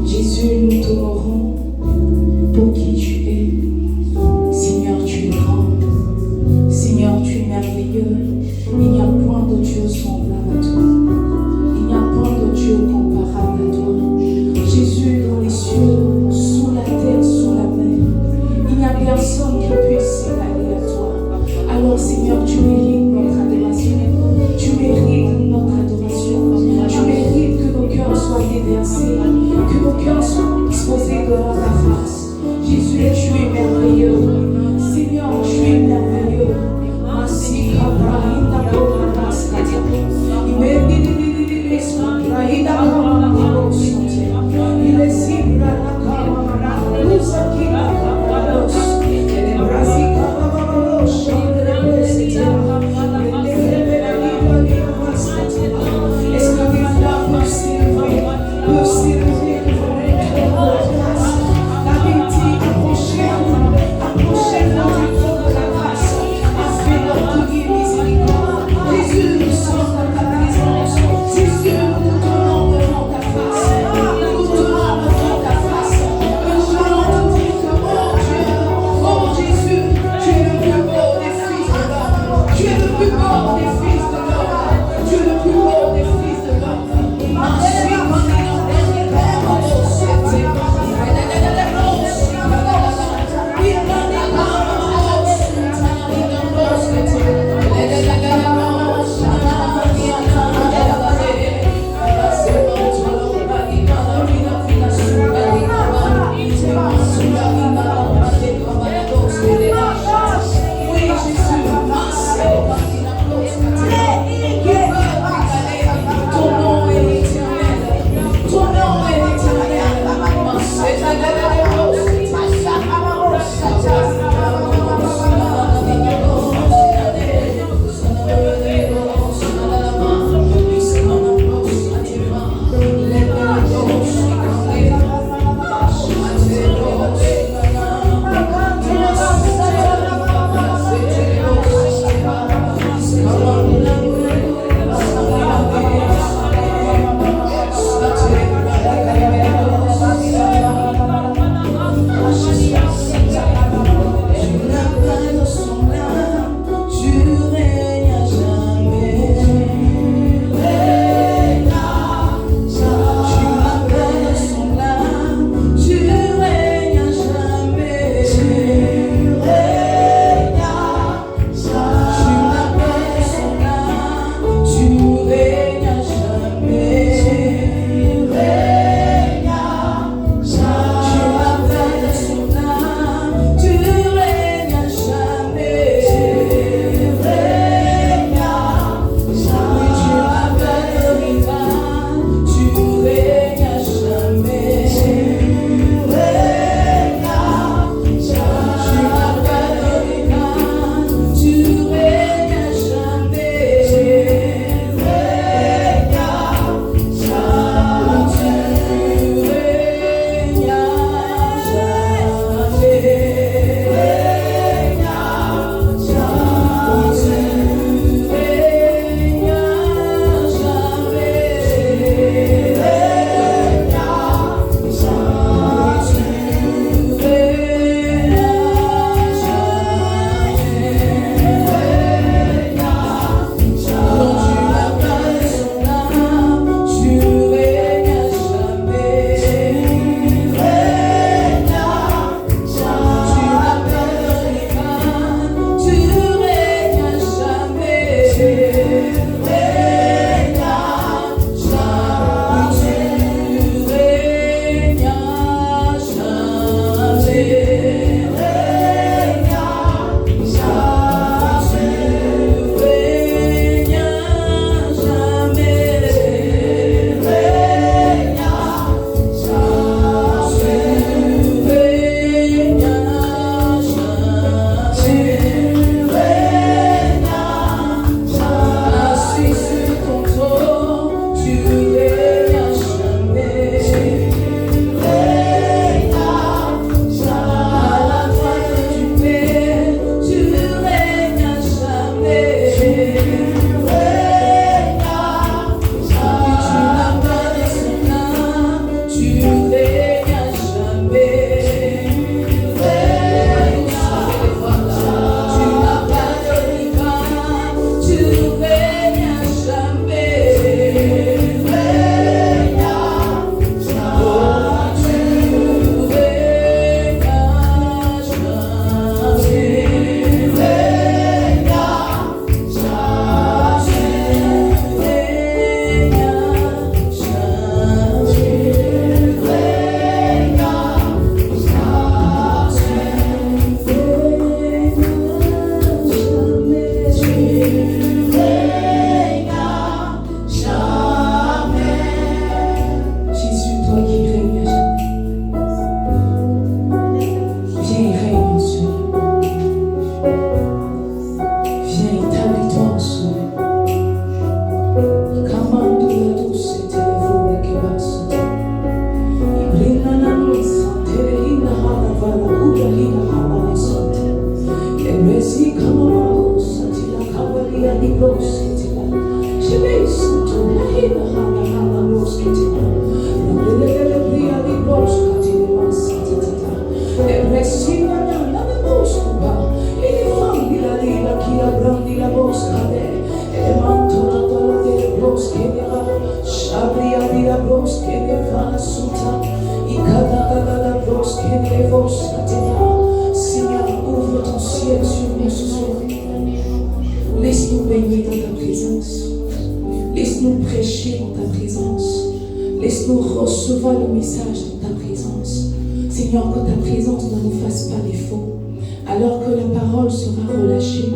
Jésus, nous t'honorons pour qui tu es. Seigneur, tu es grand. Seigneur, tu es merveilleux. Il n'y a point de Dieu semblable à toi. Il n'y a point de Dieu comparable à toi. Jésus, dans les cieux, sous la terre, sous la mer, il n'y a personne qui puisse s'égaler à toi. Alors, Seigneur, tu mérites notre adoration. Tu mérites notre adoration. Tu mérites que nos cœurs soient déversés, que nos cœurs soient exposés devant ta face. Jésus, tu es merveilleux. Seigneur, tu es merveilleux. Merci, Abraham, il est Seigneur, ouvre ton ciel sur nous ce soir. Laisse-nous baigner dans ta présence. Laisse-nous prêcher dans ta présence. Laisse-nous recevoir le message dans ta présence. Seigneur, que ta présence ne nous fasse pas défaut. Alors que la parole sera relâchée,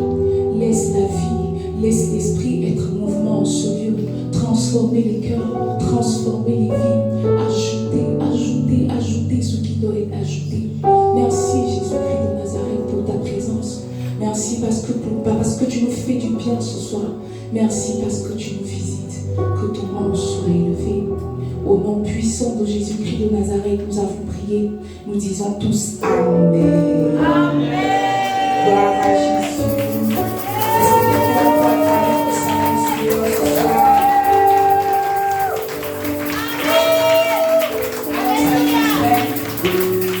laisse la vie, laisse l'esprit être mouvement en ce lieu. Transformer les cœurs, transformer les vies. Ajouter ce qui doit être ajouté. Merci Jésus-Christ de Nazareth pour ta présence. Merci parce que tu nous fais du bien ce soir. Merci parce que tu nous visites. Que ton nom soit élevé. Au nom puissant de Jésus-Christ de Nazareth, nous avons prié. Nous disons tous Amen. Amen. Gloire à Jésus.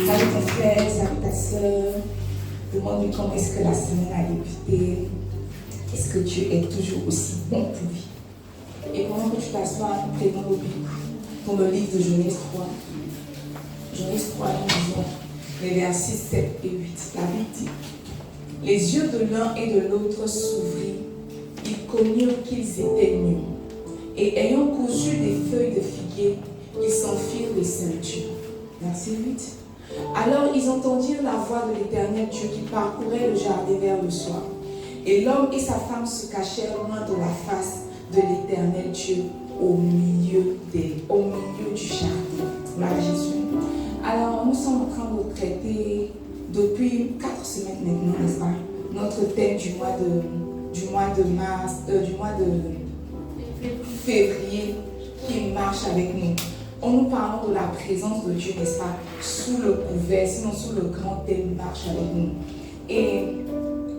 Salut ton frère, salut ta soeur. Demande-lui comment est-ce que la semaine a débuté. Est-ce que Dieu est toujours aussi bon pour lui? Et pendant que tu t'assois, prenons nos Bibles pour le livre de Genèse 3. Genèse 3, nous disons les versets 7 et 8. La Bible dit: les yeux de l'un et de l'autre s'ouvrirent, ils connurent qu'ils étaient nus. Et ayant cousu des feuilles de figuier, ils s'en firent des ceintures. Verset 8. Alors ils entendirent la voix de l'Éternel Dieu qui parcourait le jardin vers le soir. Et l'homme et sa femme se cachèrent loin de la face de l'Éternel Dieu au milieu du jardin. Gloire à Jésus. Alors nous sommes en train de traiter depuis 4 semaines maintenant, n'est-ce pas, notre thème du mois de février qui marche avec nous. On nous parle de la présence de Dieu, n'est-ce pas, sous le couvert, sinon sous le grand thème marche avec nous. Et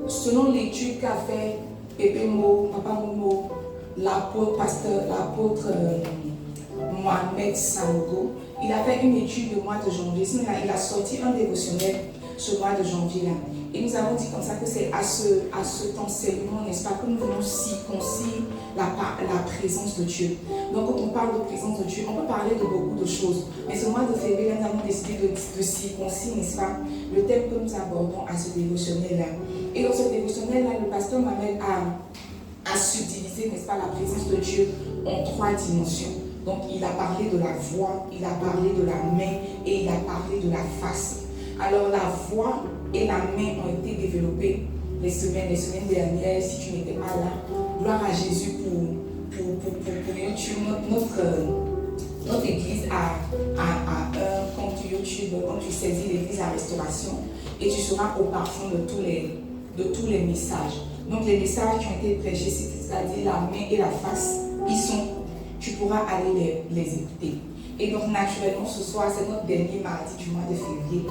selon l'étude qu'a fait Pépé Mo, Papa Momo, l'apôtre Mohamed Sanogo, il a fait une étude le mois de janvier. Sinon, il a sorti un dévotionnel ce mois de janvier-là. Et nous avons dit comme ça que c'est à cet enseignement, n'est-ce pas, que nous venons circoncire la présence de Dieu. Donc quand on parle de présence de Dieu, on peut parler de beaucoup de choses. Mais ce mois de février, nous avons décidé de circoncire, n'est-ce pas, le thème que nous abordons à ce dévotionnel-là. Et dans ce dévotionnel-là, le pasteur m'amène à subdiviser, n'est-ce pas, la présence de Dieu en 3 dimensions. Donc il a parlé de la voix, il a parlé de la main et il a parlé de la face. Alors la voix et la main ont été développées les semaines dernières. Si tu n'étais pas là, gloire à Jésus pour YouTube. Notre église a un compte YouTube. Quand tu saisis l'église à Restauration, et tu seras au parfum de tous les messages. Donc les messages qui ont été prêchés, c'est-à-dire la main et la face, tu pourras aller les écouter. Et donc naturellement ce soir, c'est notre dernier mardi du mois de février.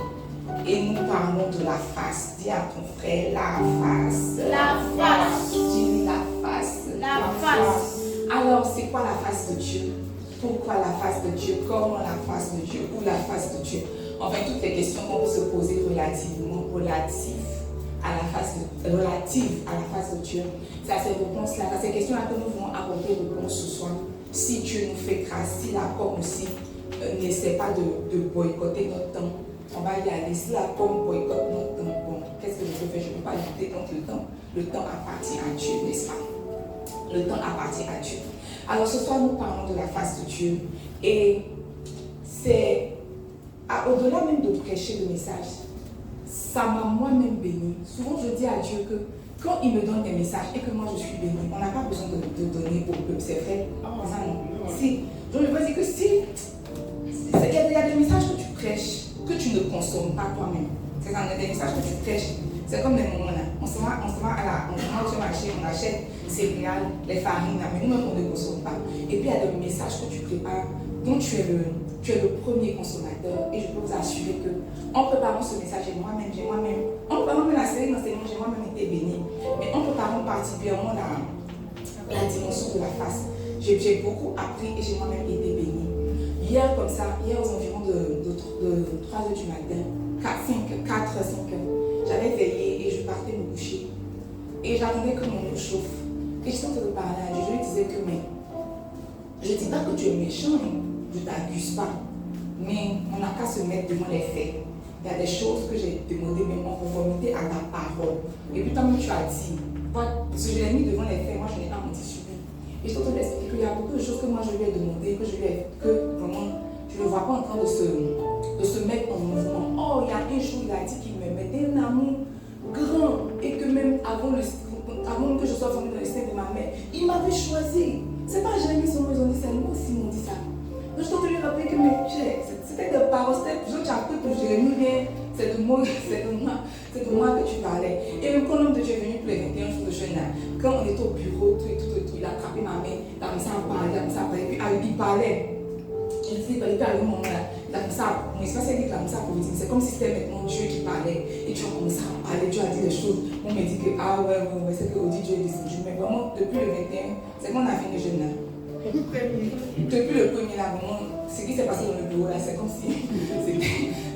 Et nous parlons de la face. Dis à ton frère, la face. La face. Dis la face. La face. Alors, c'est quoi la face de Dieu? Pourquoi la face de Dieu? Comment la face de Dieu? Où la face de Dieu? Enfin, toutes les questions qu'on peut se poser relatives à la face de Dieu. C'est à ces réponses-là, à ces questions-là que nous voulons apporter réponse ce soir. Si Dieu nous fait grâce, si la pomme aussi n'essaie pas de boycotter notre temps, on va y aller. Si la pomme boycotte notre temps, bon, qu'est-ce que je peux faire? Je ne peux pas lutter contre le temps. Le temps appartient à Dieu, n'est-ce pas? Le temps appartient à Dieu. Alors ce soir, nous parlons de la face de Dieu. Et c'est au-delà même de prêcher le message, ça m'a moi-même béni. Souvent, je dis à Dieu que quand il me donne des messages et que moi je suis béni, on n'a pas besoin de donner au peuple, c'est vrai. Ça, non. Si, donc je veux dire que si il y a des messages que tu prêches, que tu ne consommes pas toi-même. C'est ça, des messages que tu prêches. C'est comme des moments là. On se va au marché, on achète céréales, les farines, mais nous-mêmes on ne consomme pas. Et puis il y a des messages que tu prépares dont tu es le premier consommateur. Et je peux vous assurer que en préparant ce message, en préparant la série d'enseignement, j'ai moi-même été bénie. Mais en préparant particulièrement la dimension de la face, j'ai beaucoup appris et j'ai moi-même été bénie. Hier aux environs de 3h du matin, 4-5 heures, j'avais veillé et je partais me coucher. Et j'attendais que mon eau chauffe. Et je tentais de parler à Dieu. Je lui disais que, mais, je ne dis pas que tu es méchant, je ne t'accuse pas. Mais on n'a qu'à se mettre devant les faits. il y a des choses que j'ai demandées, mais en conformité à ta parole. Et puis, toi-même, tu as dit, parce que je l'ai mis devant les faits, moi, je n'ai pas menti sur lui. Et je t'entends expliquer qu'il y a beaucoup de choses que moi, je lui ai demandé, que vraiment, je ne le vois pas en train de se mettre en mouvement. Oh, il y a un jour, il a dit qu'il m'aimait d'un amour grand, et que même avant que je sois formée dans le sein de ma mère, il m'avait choisi. C'est pas Jérémie son ils ont dit ça, nous aussi m'ont dit ça. Donc je t'entends lui rappeler que c'était des paroles, c'était toujours tu as cru pour Jérémie, bien c'est de moi que tu parlais. Et même quand l'homme de Dieu est venu pour les 21 jours de jeûne, quand on était au bureau, tout, il a attrapé ma main, il a commencé à parler, puis il parlait. Il disait, il parlait au moment là, il a commencé à, mon espace il a commencé à prophétiser, c'est comme si c'était maintenant Dieu qui parlait, et tu as commencé à parler, Dieu a dit des choses, on me dit que, c'est que Dieu est descendu, mais vraiment, depuis le 21, c'est qu'on a fini le jeûne là. Depuis le premier là, vraiment, ce qui s'est passé dans le bureau là, c'est comme si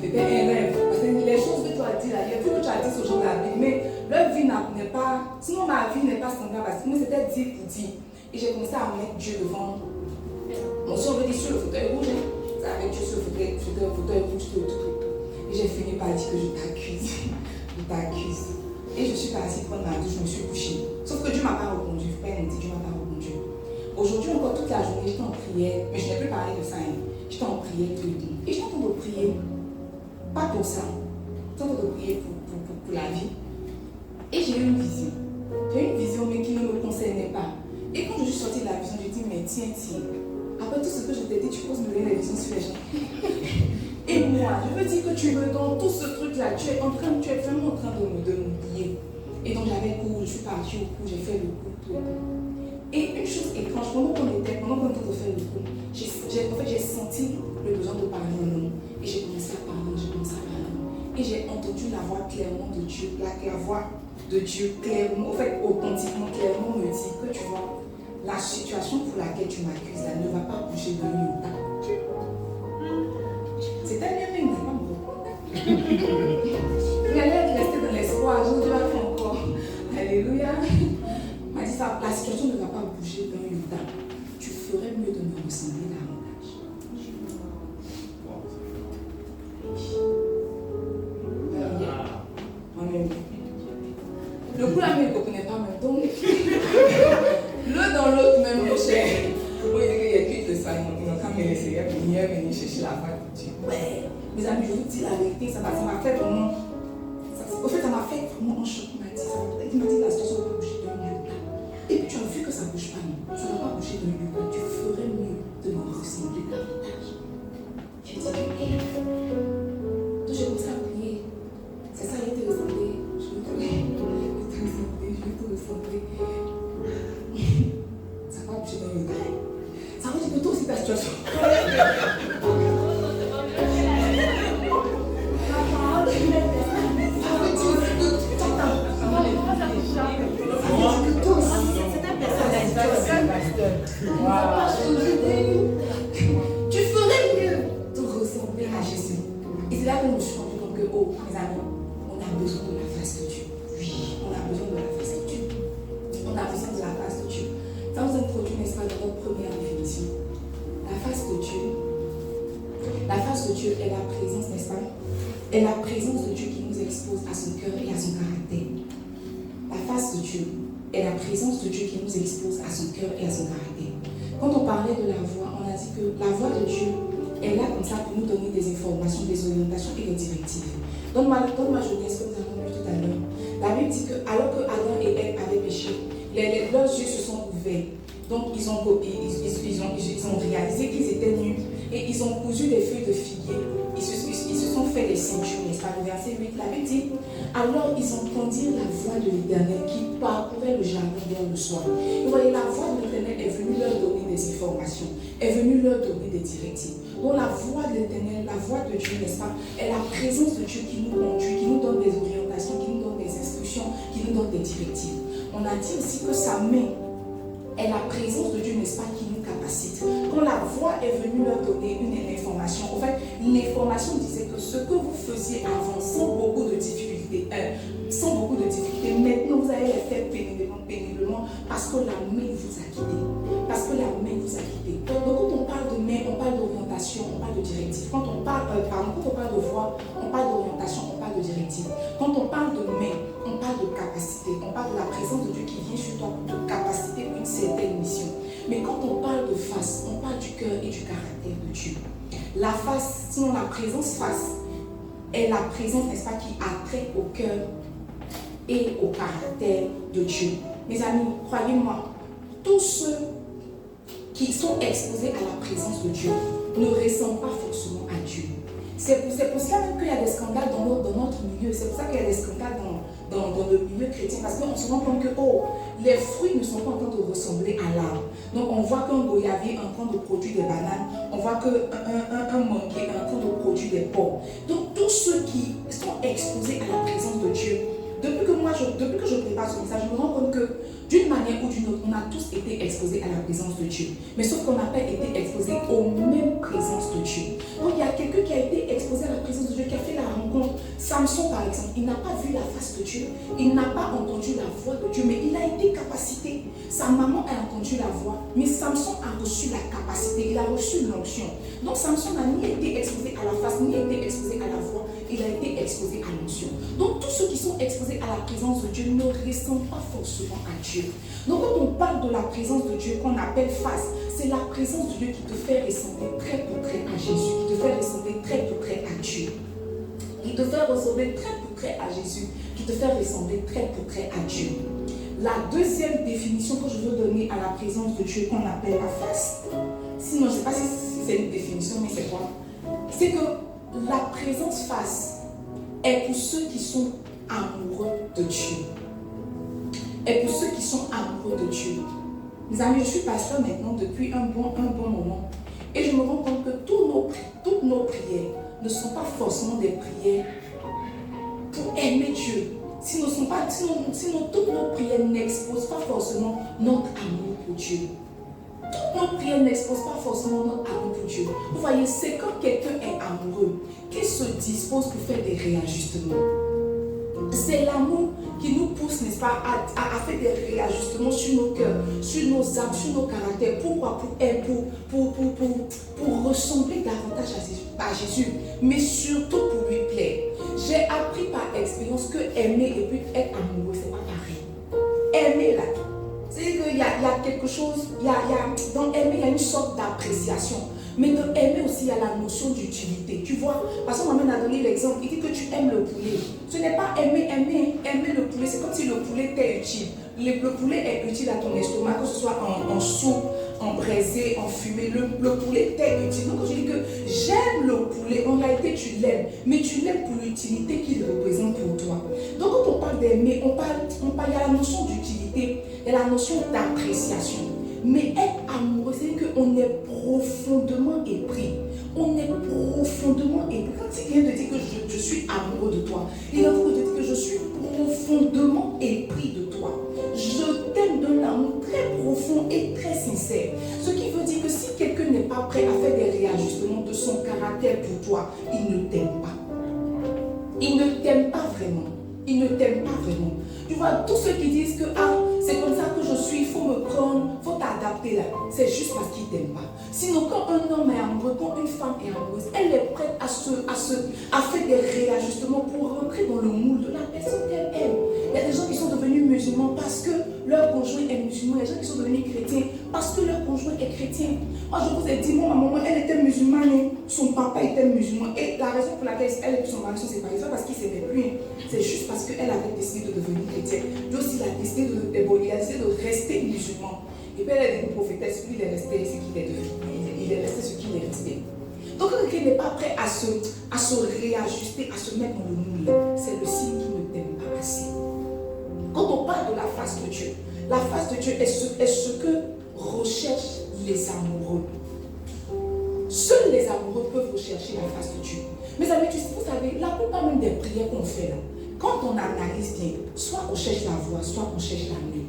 c'était un rêve. Parce que les choses que tu as dit là, il y a tout que tu as dit sur gens de la Bible, mais leur vie n'est pas, sinon ma vie n'est pas semblable parce que moi c'était dit pour dire. Et j'ai commencé à mettre Dieu devant. Bon, si on veut dire sur le fauteuil rouge, c'est avec Dieu sur le fauteuil rouge, tout. Et j'ai fini par dire que je t'accuse. Je t'accuse. Et je suis partie prendre ma douche, je me suis couchée. Sauf que Dieu ne m'a pas répondu. Il ne faut pas mentir, Dieu ne m'a pas répondu. Aujourd'hui, encore toute la journée, j'étais en prière, mais je n'ai plus parlé de ça. J'étais en prière tout le temps. Et j'étais en train de prier, pas pour ça. J'étais en train de prier pour la vie. Et j'ai eu une vision. J'ai eu une vision, mais qui ne me concernait pas. Et quand je suis sortie de la vision, j'ai dit, mais tiens. Après tout ce que je t'ai dit, tu poses me donner des visions sur les gens. Et moi, je veux dire que tu me donnes tout ce truc-là. Tu es vraiment en train de m'oublier. Et donc j'avais cours, je suis partie au cours, j'ai fait le cours, tout. Et une chose étrange, pendant qu'on était en train de faire le cours, j'ai senti le besoin de parler en nom. Et j'ai commencé à parler, Et j'ai entendu la voix clairement de Dieu, la voix de Dieu clairement, en fait, authentiquement, clairement me dit que tu vois, la situation pour laquelle tu m'accuses là ne va pas bouger de iota. C'était mieux, mais il n'a pas me répondre. Il allait rester dans l'espoir, je ne vais faire encore. Alléluia. Il m'a dit ça, la situation ne va pas bouger d'un iota. Tu ferais mieux de me ressembler davantage. Amen. Le coup là, il ne connaît pas même. Donc, l'un dans l'autre, même mon cher. Moi, il dit qu'il y a plus de ça. Ils n'ont qu'à me laisser venir chercher la vague de Dieu. Ouais, mes amis, je vous dis la vérité, ça m'a fait vraiment. Au fait, ça m'a fait vraiment un choc. Il m'a dit la situation va bouger d'un lieu. Et puis tu as vu que ça ne bouge pas, non. Ça ne va pas bouger d'un lieu. Tu ferais mieux de me ressembler davantage. J'ai dit, donc j'ai commencé à prier. C'est ça, il était ressemblé. Je vais te ressembler. Ça va bouger d'un lieu. Ça veut dire que toi aussi ta situation. Tu ferais mieux de ressembler à Jésus. Et c'est là que je me suis rendu compte que, oh, mes amis, on a besoin de la face de Dieu. Oui, on a besoin de la face de Dieu. On a besoin de la face de Dieu. Ça nous introduit, n'est-ce pas, dans notre première définition. La face de Dieu. La face de Dieu est la présence, n'est-ce pas? Est la présence de Dieu qui nous expose à son cœur et à son caractère. La face de Dieu est la présence de Dieu qui nous expose à son cœur et à son caractère. Quand on parlait de la voix, on a dit que la voix de Dieu est là comme ça pour nous donner des informations, des orientations et des directives. Dans ma jeunesse, comme nous avons vu tout à l'heure, la Bible dit que alors que Adam et Ève avaient péché, leurs yeux se sont ouverts. Donc ils ont réalisé qu'ils étaient nus et ils ont cousu des feuilles de figuier. Ils se sont fait des ceintures, n'est-ce pas? Le verset 8, la Bible dit, alors ils entendirent la voix de l'Éternel qui parcourait le jardin vers le soir. Et vous voyez, la voix de l'Éternel est venue leur donner des informations, est venue leur donner des directives. Donc la voix de l'Éternel, la voix de Dieu, n'est-ce pas, est la présence de Dieu qui nous conduit, qui nous donne des orientations, qui nous donne des instructions, qui nous donne des directives. On a dit aussi que sa main est la présence de Dieu, n'est-ce pas, qui nous capacite. Quand la voix est venue leur donner une information, en fait, l'information disait que ce que vous faisiez avant, sans beaucoup de difficultés, maintenant vous allez les faire péniblement, parce que la main vous a quitté. Parce que la main vous a quitté. Donc quand on parle de main, on parle d'orientation, on parle de directive. Quand on parle de voix, on parle d'orientation. dit. Quand on parle de main, on parle de capacité, on parle de la présence de Dieu qui vient sur toi pour te capaciter pour une certaine mission. Mais quand on parle de face, on parle du cœur et du caractère de Dieu. La face, sinon la présence face, est la présence, n'est-ce pas, qui attrait au cœur et au caractère de Dieu. Mes amis, croyez-moi, tous ceux qui sont exposés à la présence de Dieu ne ressemblent pas forcément à Dieu. C'est pour cela même qu'il y a des scandales dans notre milieu. C'est pour ça qu'il y a des scandales dans le milieu chrétien. Parce qu'on se rend compte que les fruits ne sont pas en train de ressembler à l'arbre. Donc on voit qu'un goyavier est en train de produire des bananes. On voit qu'un manguier est en train de produire des pommes. Donc tous ceux qui sont exposés à la présence de Dieu, depuis que je prépare ce message, je me rends compte que d'une manière ou d'une autre, on a tous été exposés à la présence de Dieu. Mais sauf qu'on n'a pas été exposés aux mêmes présences de Dieu. Donc il y a quelqu'un qui a été exposé à la présence de Dieu, qui a fait la rencontre. Samson par exemple, il n'a pas vu la face de Dieu, il n'a pas entendu la voix de Dieu, mais il a été capacité. Sa maman a entendu la voix, mais Samson a reçu la capacité, il a reçu l'onction. Donc Samson n'a ni été exposé à la face, ni été exposé à la voix, il a été exposé à l'onction. Donc tous ceux qui sont exposés à la présence de Dieu ne ressemblent pas forcément à Dieu. Donc quand on parle de la présence de Dieu qu'on appelle face, c'est la présence de Dieu qui te fait ressembler très peu près à Jésus, qui te fait ressembler très peu près à Dieu. Qui te fait ressembler très peu près à Jésus, qui te fait ressembler très peu près à Dieu. La deuxième définition que je veux donner à la présence de Dieu qu'on appelle la face, sinon je ne sais pas si c'est une définition, mais c'est quoi? C'est que la présence face est pour ceux qui sont amoureux de Dieu. Et pour ceux qui sont amoureux de Dieu. Mes amis, je suis pasteur maintenant depuis un bon moment. Et je me rends compte que toutes nos prières ne sont pas forcément des prières pour aimer Dieu. Sinon, toutes nos prières n'exposent pas forcément notre amour pour Dieu. Toutes nos prières n'exposent pas forcément notre amour pour Dieu. Vous voyez, c'est quand quelqu'un est amoureux qu'il se dispose pour faire des réajustements. C'est l'amour qui nous pousse, n'est-ce pas, à faire des réajustements sur nos cœurs, sur nos âmes, sur nos caractères. Pourquoi? Pour ressembler davantage à Jésus, mais surtout pour lui plaire. J'ai appris par expérience que aimer et puis être amoureux, c'est pas pareil. Aimer là, c'est-à-dire qu'il y a quelque chose, dans aimer, il y a une sorte d'appréciation. Mais dans aimer aussi, il y a la notion d'utilité. Tu vois, parce qu'on m'amène à donner l'exemple. Il dit que tu aimes le poulet. Ce n'est pas aimer le poulet. C'est comme si le poulet t'est utile. Le poulet est utile à ton estomac, que ce soit en soupe, en braisé, en fumé. Le poulet t'est utile. Donc quand je dis que j'aime le poulet, en réalité tu l'aimes. Mais tu l'aimes pour l'utilité qu'il représente pour toi. Donc quand on parle d'aimer, il y a la notion d'utilité, il y a la notion d'appréciation. Mais être amoureux, c'est qu'on est profondément épris. On est profondément épris. Quand il vient de dire que je suis amoureux de toi, il est en train de dire que je suis profondément épris de toi. Je t'aime d'un amour très profond et très sincère. Ce qui veut dire que si quelqu'un n'est pas prêt à faire des réajustements de son caractère pour toi, il ne t'aime pas. Il ne t'aime pas vraiment. Il ne t'aime pas vraiment. Tu vois, tous ceux qui disent que c'est comme ça que je suis, il faut me prendre, il faut t'adapter là. C'est juste parce qu'ils ne t'aiment pas. Sinon, quand un homme est amoureux, quand une femme est amoureuse, elle est prête à faire des réajustements pour rentrer dans le moule de la personne qu'elle aime. Il y a des gens qui sont devenus musulmans parce que leur conjoint est musulman. Il y a des gens qui sont devenus chrétiens parce que leur conjoint est chrétien. Moi, je vous ai dit, ma maman, elle était musulmane, son papa était musulman. Et la raison pour laquelle elle et son mari sont séparés, c'est pas parce qu'ils ne s'aimaient plus. C'est juste parce qu'elle avait décidé de devenir chrétienne. Lui aussi, il a décidé de rester musulman. Et puis elle est devenue prophétesse, lui il est resté ce qu'il est devenu. Il est resté ce qu'il est resté. Donc quand quelqu'un n'est pas prêt à se réajuster, à se mettre dans le moule, c'est le signe qu'il ne t'aime pas assez. Quand on parle de la face de Dieu est ce que recherchent les amoureux. Seuls les amoureux peuvent rechercher la face de Dieu. Mes amis, vous savez, la plupart même des prières qu'on fait là, quand on analyse bien, soit on cherche la voix, soit on cherche la nuit.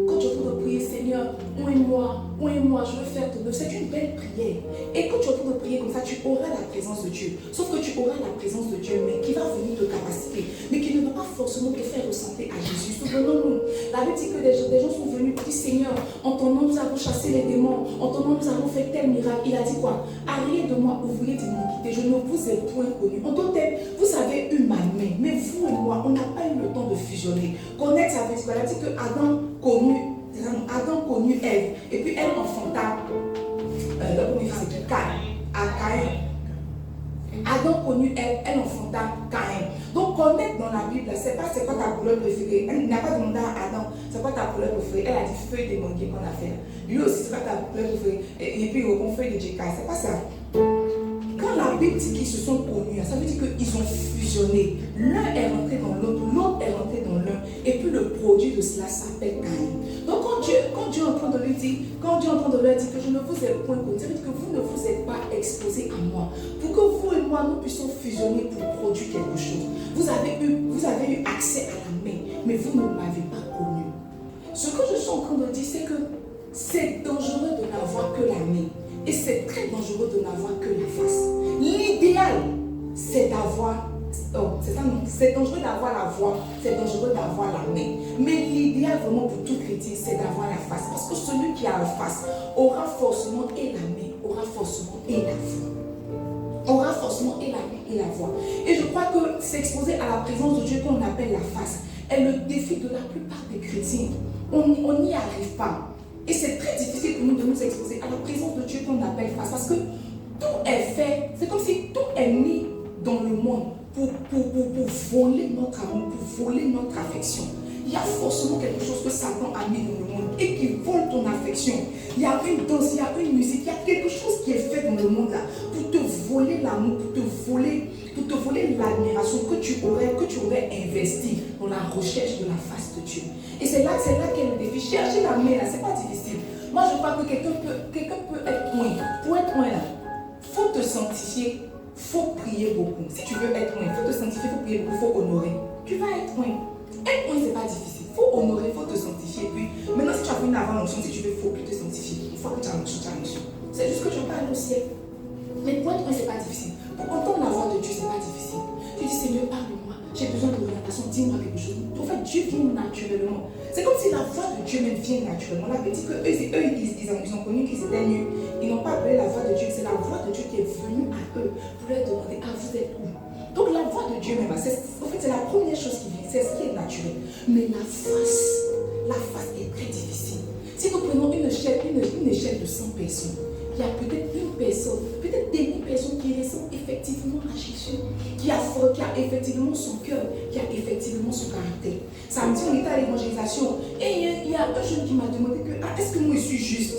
Quand tu es en train de prier, Seigneur, oins-moi, je veux faire ton œuvre. C'est une belle prière. Et quand tu es en train de prier comme ça, tu auras la présence de Dieu. Sauf que tu auras la présence de Dieu, mais qui va venir de capacité, mais qui ne va pas forcément te faire ressentir à Jésus. Souvenons-nous, la Bible dit que des gens sont venus pour dire, Seigneur, en ton nom nous avons chassé les démons, en ton nom nous avons fait tel miracle. Il a dit quoi? Arrière de moi, ouvrier d'iniquité, je ne vous ai point connu. En d'autres termes, vous avez eu ma main, moi, on n'a pas eu le temps de fusionner. Connaître, ça veut dire, elle a dit que Adam connut Ève, et puis elle enfanta, le premier fils c'était Caïn. Adam connut Ève, elle enfanta Caïn. Donc connaître dans la Bible, c'est pas c'est quoi ta couleur préférée. Elle n'a pas demandé à Adam, c'est quoi ta couleur préférée. Elle a dit feuille de manguier qu'on a fait. Lui aussi, c'est quoi ta couleur préférée. Et puis on feuille de Jeka, c'est pas ça. Quand la Bible dit qu'ils se sont connus, ça veut dire qu'ils ont fusionné. L'un est rentré dans l'autre, l'autre est rentré dans l'un. Et puis le produit de cela s'appelle Caïn. Donc quand Dieu est en train de lui dire, que je ne vous ai point connu, ça veut dire que vous ne vous êtes pas exposés à moi. Pour que vous et moi, nous puissions fusionner pour produire quelque chose. Vous avez eu accès à la main, mais vous ne m'avez pas connu. Ce que je suis en train de dire, c'est que c'est dangereux de n'avoir que la main. Et c'est très dangereux de n'avoir que la face. L'idéal, c'est d'avoir... c'est dangereux d'avoir la voix, c'est dangereux d'avoir la main. Mais l'idéal vraiment pour tout chrétien, c'est d'avoir la face. Parce que celui qui a la face aura forcément et la main, aura forcément et la voix. Aura forcément et la main et la voix. Et je crois que s'exposer à la présence de Dieu qu'on appelle la face est le défi de la plupart des chrétiens. On n'y arrive pas. Et c'est très difficile pour nous de nous exposer à la présence de Dieu qu'on appelle face. Parce que tout est fait, c'est comme si tout est mis dans le monde pour voler notre amour, pour voler notre affection. Il y a forcément quelque chose que Satan a mis dans le monde et qui vole ton affection. Il y a une danse, il y a une musique, il y a quelque chose qui est fait dans le monde là pour te voler l'amour, pour te voler l'admiration que tu aurais investi dans la recherche de la face de Dieu. Et c'est là qu'est le défi. Chercher la main là, c'est pas difficile. Moi je crois que quelqu'un peut être point. Pour être point là, il faut te sanctifier, il faut prier beaucoup. Si tu veux être point, il faut te sanctifier, il faut prier beaucoup, il faut honorer. Tu vas être point. Être point, c'est pas difficile. Il faut honorer, il faut te sanctifier. Puis maintenant, si tu as fait une avant-notion, si tu veux, il faut plus te sanctifier. Il faut que tu as notion, C'est juste que tu parles au ciel. Mais pour être point, c'est pas difficile. Pour entendre la voix de Dieu, c'est pas difficile. Tu dis, Seigneur, parle-moi. J'ai besoin d'orientation, dis-moi quelque chose. En fait, Dieu vient naturellement. C'est comme si la voix de Dieu même vient naturellement. La Bible dit qu'eux, ils ont connu qu'ils étaient nus. Ils n'ont pas appelé la voix de Dieu. C'est la voix de Dieu qui est venue à eux pour leur demander, ah, vous êtes où? Donc la voix de Dieu même, en fait, c'est la première chose qui vient. C'est ce qui est naturel. Mais la face est très difficile. Si nous prenons une échelle de 100 personnes, il y a peut-être une personne, peut-être des 1000 personnes qui ressemblent effectivement à Jésus, qui a effectivement son cœur, qui a effectivement son caractère. Samedi, on était à l'évangélisation et il y a un jeune qui m'a demandé que, ah, est-ce que moi je suis juste?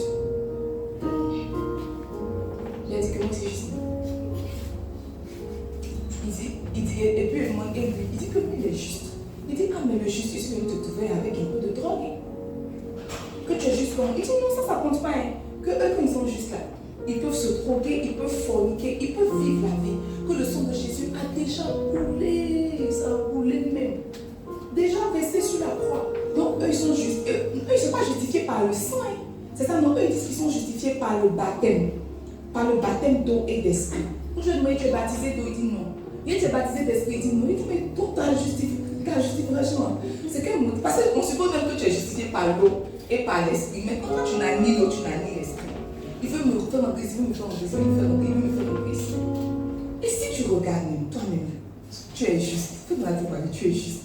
Il a dit que moi je suis juste. Il dit, et puis il dit que lui il est juste. Il dit, ah, mais le juste, il suffit de te trouver avec un peu de drogue. Que tu es juste comme. Il dit, non, ça compte pas. Hein. Que eux, quand ils sont juste là, ils peuvent se droguer, ils peuvent forniquer, ils peuvent vivre la vie. Que le sang de Jésus a déjà coulé, ça a coulé même. Déjà versé sur la croix. Donc eux, ils sont justes. Eux, ils ne sont pas justifiés par le sang. Hein. C'est ça, non, eux, ils disent qu'ils sont justifiés par le baptême. Par le baptême d'eau et d'esprit. Quand je lui demande, tu es baptisé d'eau, il dit non. Il est baptisé d'esprit, il dit non. Il dit, mais toi, tu as justification. C'est quel mot? Parce qu'on suppose même que tu es justifié par l'eau et par l'esprit. Mais quand tu n'as ni l'eau, tu n'as ni l'esprit. Il veut me faire entrer, il veut me faire entrer, il veut me faire entrer. Et si tu regardes même, toi-même, tu es juste. Fais de la vie, tu es juste.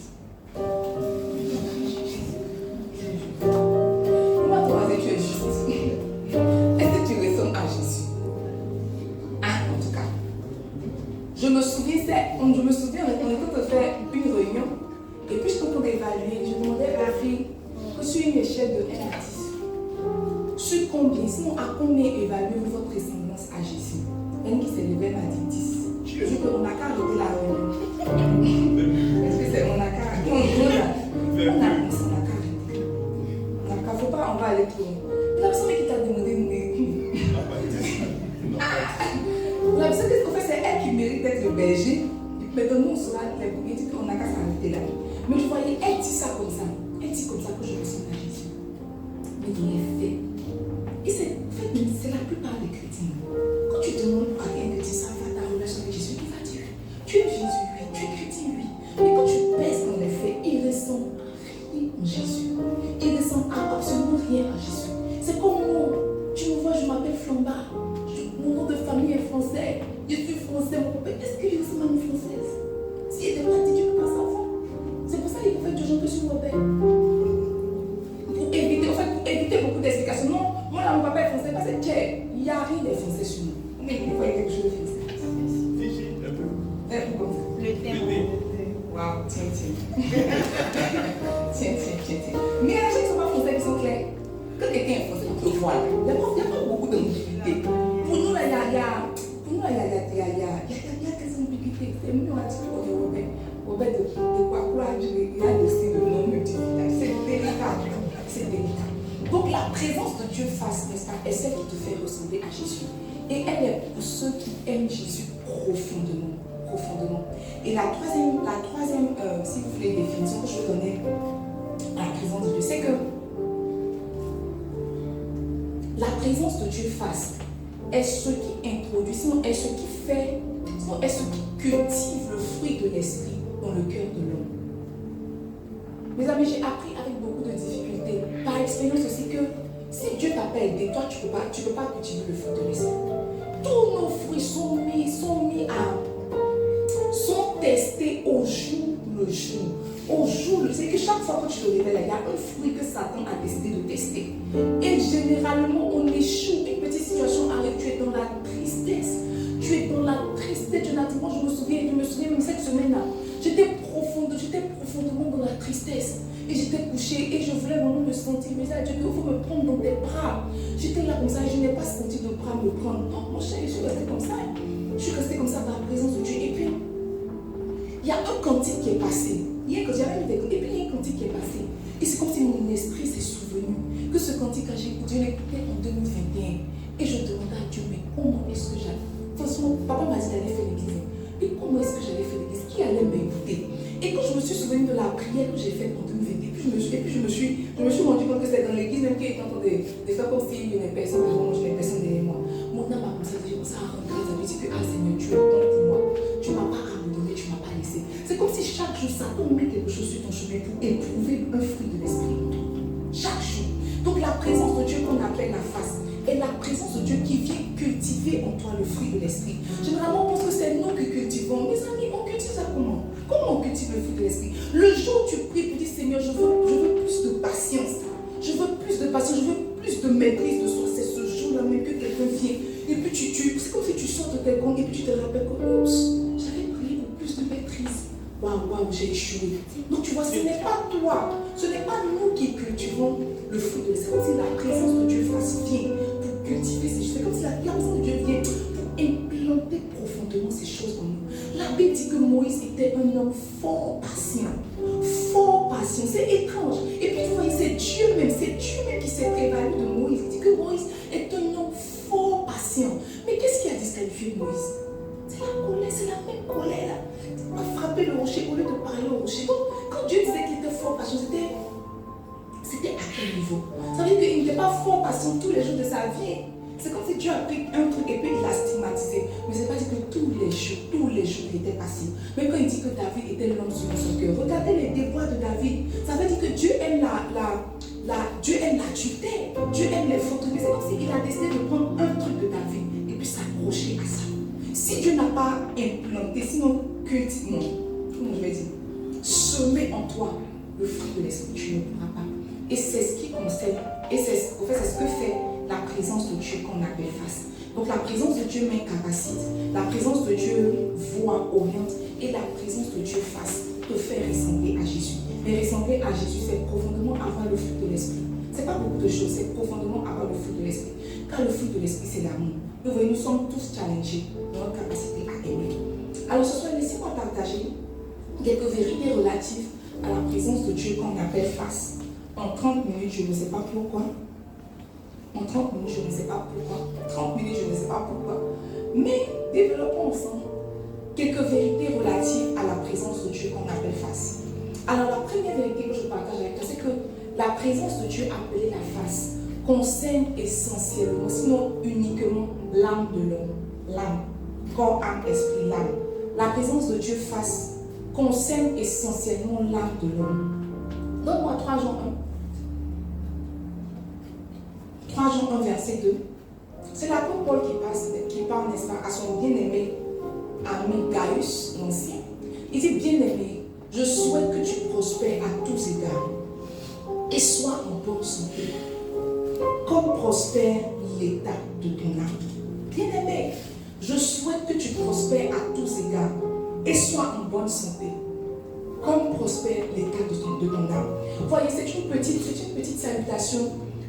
Moi, toi, tu es juste. Est-ce que tu ressembles à Jésus? Ah, en tout cas. Je me souviens, on était en train de faire une réunion. Et puis, je suis en train d'évaluer. Je demandais à la fille, sur une échelle de 1 à 10. Sur combien, sinon à combien évaluez-vous votre ressemblance à Jésus? Elle qui s'est levée m'a dit 10. Je dis qu'on n'a qu'à arrêter la réunion. Est-ce que c'est on n'a qu'à arrêter? On a commencé, on n'a qu'à arrêter. On n'a qu'à, faut pas, on va aller trop loin. La personne qui t'a demandé de la personne qu'est-ce qu'on fait, c'est elle qui mérite d'être le berger. Maintenant, on sera les premiers, dit qu'on n'a qu'à s'arrêter là. Mais je voyais, elle dit ça comme ça. Elle dit comme ça que je ressemble à Jésus. Mais il est fait. Et c'est la plupart des chrétiens. Quand tu demandes à quelqu'un de dire ça va ta relation avec Jésus, il va dire tu es Jésus, oui, tu es chrétien, oui. Mais quand tu pèses dans les faits, il ressemble à rien en Jésus. Il ressemble à absolument rien à Jésus. C'est comme moi. Tu me vois, je m'appelle Flamba. Mon nom de famille est français. Je suis français. Mon père, est-ce que je ressemble à une française? Si elle n'est pas dit, tu ne peux pas savoir. tiens. Tiens. Mais il y a des gens qui ne sont pas français, qui sont clairs. Quand quelqu'un est français, on peut voir. Il n'y a pas beaucoup d'ambiguïté. Pour nous, là, il y a des ambiguïtés. C'est mieux à dire pour les Robert de quoi il y a aussi le nom multiplié. C'est délicat. Donc la présence de Dieu face, n'est-ce pas, est celle qui te fait ressembler à Jésus. Et elle est pour ceux qui aiment Jésus profondément. Et la troisième si vous voulez, définition que je vais donner à la présence de Dieu, c'est que la présence de Dieu face est ce qui introduit, sinon est ce qui fait, sinon est ce qui cultive le fruit de l'esprit dans le cœur de l'homme. Mes amis, j'ai appris avec beaucoup de difficultés, par expérience aussi, que si Dieu t'a pas aidé, toi tu peux pas cultiver le fruit de l'esprit. Tous nos fruits sont testés au jour le jour. C'est que chaque fois que tu te réveilles, il y a un fruit que Satan a décidé de tester. Et généralement, on échoue. Une petite situation arrive, tu es dans la tristesse. Jonathan, je me souviens même cette semaine-là, j'étais profondément dans la tristesse. Et j'étais couchée et je voulais vraiment me sentir. Mais ça, Dieu, il faut me prendre dans tes bras. J'étais là comme ça et je n'ai pas senti de bras me prendre. Non, mon chéri, je suis restée comme ça. Je suis restée comme ça dans la présence de Dieu. Et puis, il y a un cantique qui est passé. Hier, quand j'avais mis des cantiques, et puis il y a un cantique qui est passé. Et c'est comme si mon esprit s'est souvenu que ce cantique, quand j'ai écouté, je l'ai écouté en 2021. Et je demandais à Dieu, mais comment est-ce que j'allais? Franchement, papa m'a dit d'aller faire l'église. Et comment est-ce que j'allais faire l'église? Qui allait m'écouter? Et quand je me suis souvenu de la prière que j'ai faite en 2021, je me suis rendu compte que c'était dans l'église même qui était en train de faire comme s'il y avait personne devant moi, je n'avais personne derrière moi. Mon âme a commencé à rendre grâce à Dieu, dit que ah Seigneur, tu es bon pour moi. Tu ne m'as pas abandonné, tu ne m'as pas laissé. C'est comme si chaque jour, Satan met quelque chose sur ton chemin pour éprouver un fruit de l'esprit. Chaque jour. Donc la présence de Dieu qu'on appelle la face est la présence de Dieu qui vient cultiver en toi le fruit de l'esprit. Généralement, on pense que c'est nous qui cultivons. Mes amis, on cultive ça comment? Comment on cultive le fruit de l'esprit? Le jour où tu pries pour dire Seigneur, je veux plus de patience. Je veux plus de maîtrise de soi. C'est ce jour-là même que quelqu'un vient. Et puis c'est comme si tu sors de tes comptes et puis tu te rappelles que j'avais prié pour plus de maîtrise. Waouh, j'ai échoué. Donc tu vois, ce n'est pas toi, ce n'est pas nous qui cultivons le fruit de l'esprit. C'est comme si la présence de Dieu vient pour cultiver ces choses. C'est comme si la présence de Dieu vient pour implanter profondément ces choses en nous. La Bible dit que Moïse était un homme fort patient. C'est étrange. Et puis vous voyez, c'est Dieu même qui s'est prévalu de Moïse. Il dit que Moïse est un homme fort patient. Mais qu'est-ce qui a disqualifié Moïse? C'est la colère, c'est la même colère. Il a frappé le rocher au lieu de parler au rocher. Donc, quand Dieu disait qu'il était fort patient, c'était à quel niveau? Ça veut dire qu'il n'était pas fort patient tous les jours de sa vie. C'est comme si Dieu a pris un truc et puis il l'a stigmatisé. Mais ce n'est pas dit que tous les jours il était patient. Même quand il dit que David était l'homme selon son cœur. Regardez les déboires de David. Ça veut dire que Dieu aime Dieu aime la tutelle. Dieu aime les forteresses. C'est comme s'il a décidé de prendre un truc de David et puis s'accrocher à ça. Si Dieu n'a pas implanté, sinon cultivement, comment je vais dire, semer en toi le fruit de l'esprit, tu ne pourras pas. Et c'est ce qui concerne, et c'est ce que fait la présence de Dieu qu'on appelle face. Donc la présence de Dieu m'incapacite, la présence de Dieu voit, oriente, et la présence de Dieu face te fait ressembler à Jésus. Mais ressembler à Jésus, c'est profondément avoir le fruit de l'esprit. C'est pas beaucoup de choses, c'est profondément avoir le fruit de l'esprit. Car le fruit de l'esprit, c'est l'amour. Vous voyez, nous sommes tous challengés dans notre capacité à aimer. Alors ce soir, laissez-moi partager quelques vérités relatives à la présence de Dieu qu'on appelle face. En 30 minutes, je ne sais pas pourquoi. En 30 minutes, je ne sais pas pourquoi. 30 minutes, je ne sais pas pourquoi. Mais développons ensemble quelques vérités relatives à la présence de Dieu qu'on appelle face. Alors la première vérité que je partage avec toi, c'est que la présence de Dieu appelée la face concerne essentiellement, sinon uniquement, l'âme de l'homme. L'âme. Corps, âme, esprit, l'âme. La présence de Dieu face concerne essentiellement l'âme de l'homme. Donne-moi 3 Jean 1. 3 Jean 1, verset 2. C'est l'apôtre Paul qui parle, n'est-ce pas, à son bien-aimé ami Gaius, l'ancien. Il dit, bien-aimé, je souhaite que tu prospères à tous égards et sois en bonne santé, comme prospère l'état de ton âme. Bien-aimé, je souhaite que tu prospères à tous égards et sois en bonne santé, comme prospère l'état de ton âme. Voyez, c'est une petite salutation,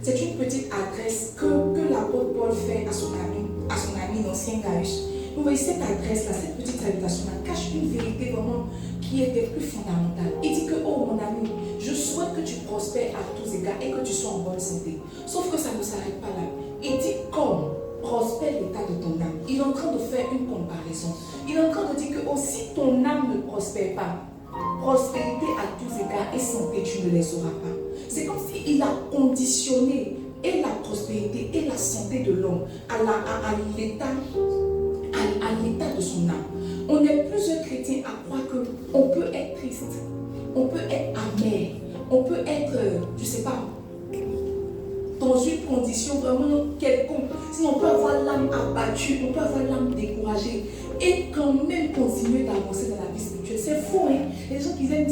c'est une petite adresse que l'apôtre Paul fait à son ami l'ancien Gaius. Vous voyez, cette adresse-là, cette petite salutation-là cache une vérité vraiment qui est des plus fondamentale. Il dit que, oh mon ami, je souhaite que tu prospères à tous égards et que tu sois en bonne santé. Sauf que ça ne s'arrête pas là. Il dit comme prospère l'état de ton âme. Il est en train de faire une comparaison. Il est en train de dire que, oh, si ton âme ne prospère pas, prospérité à tous égards et santé, tu ne les auras pas. C'est comme s'il a conditionné et la prospérité et la santé de l'homme à l'état de son âme. On est plusieurs chrétiens à croire qu'on peut être triste, on peut être amer, on peut être, je ne sais pas, dans une condition vraiment quelconque. Sinon, on peut avoir l'âme abattue, on peut avoir l'âme découragée et quand même continuer d'avancer dans la vie spirituelle. C'est faux, hein? Les gens qui aiment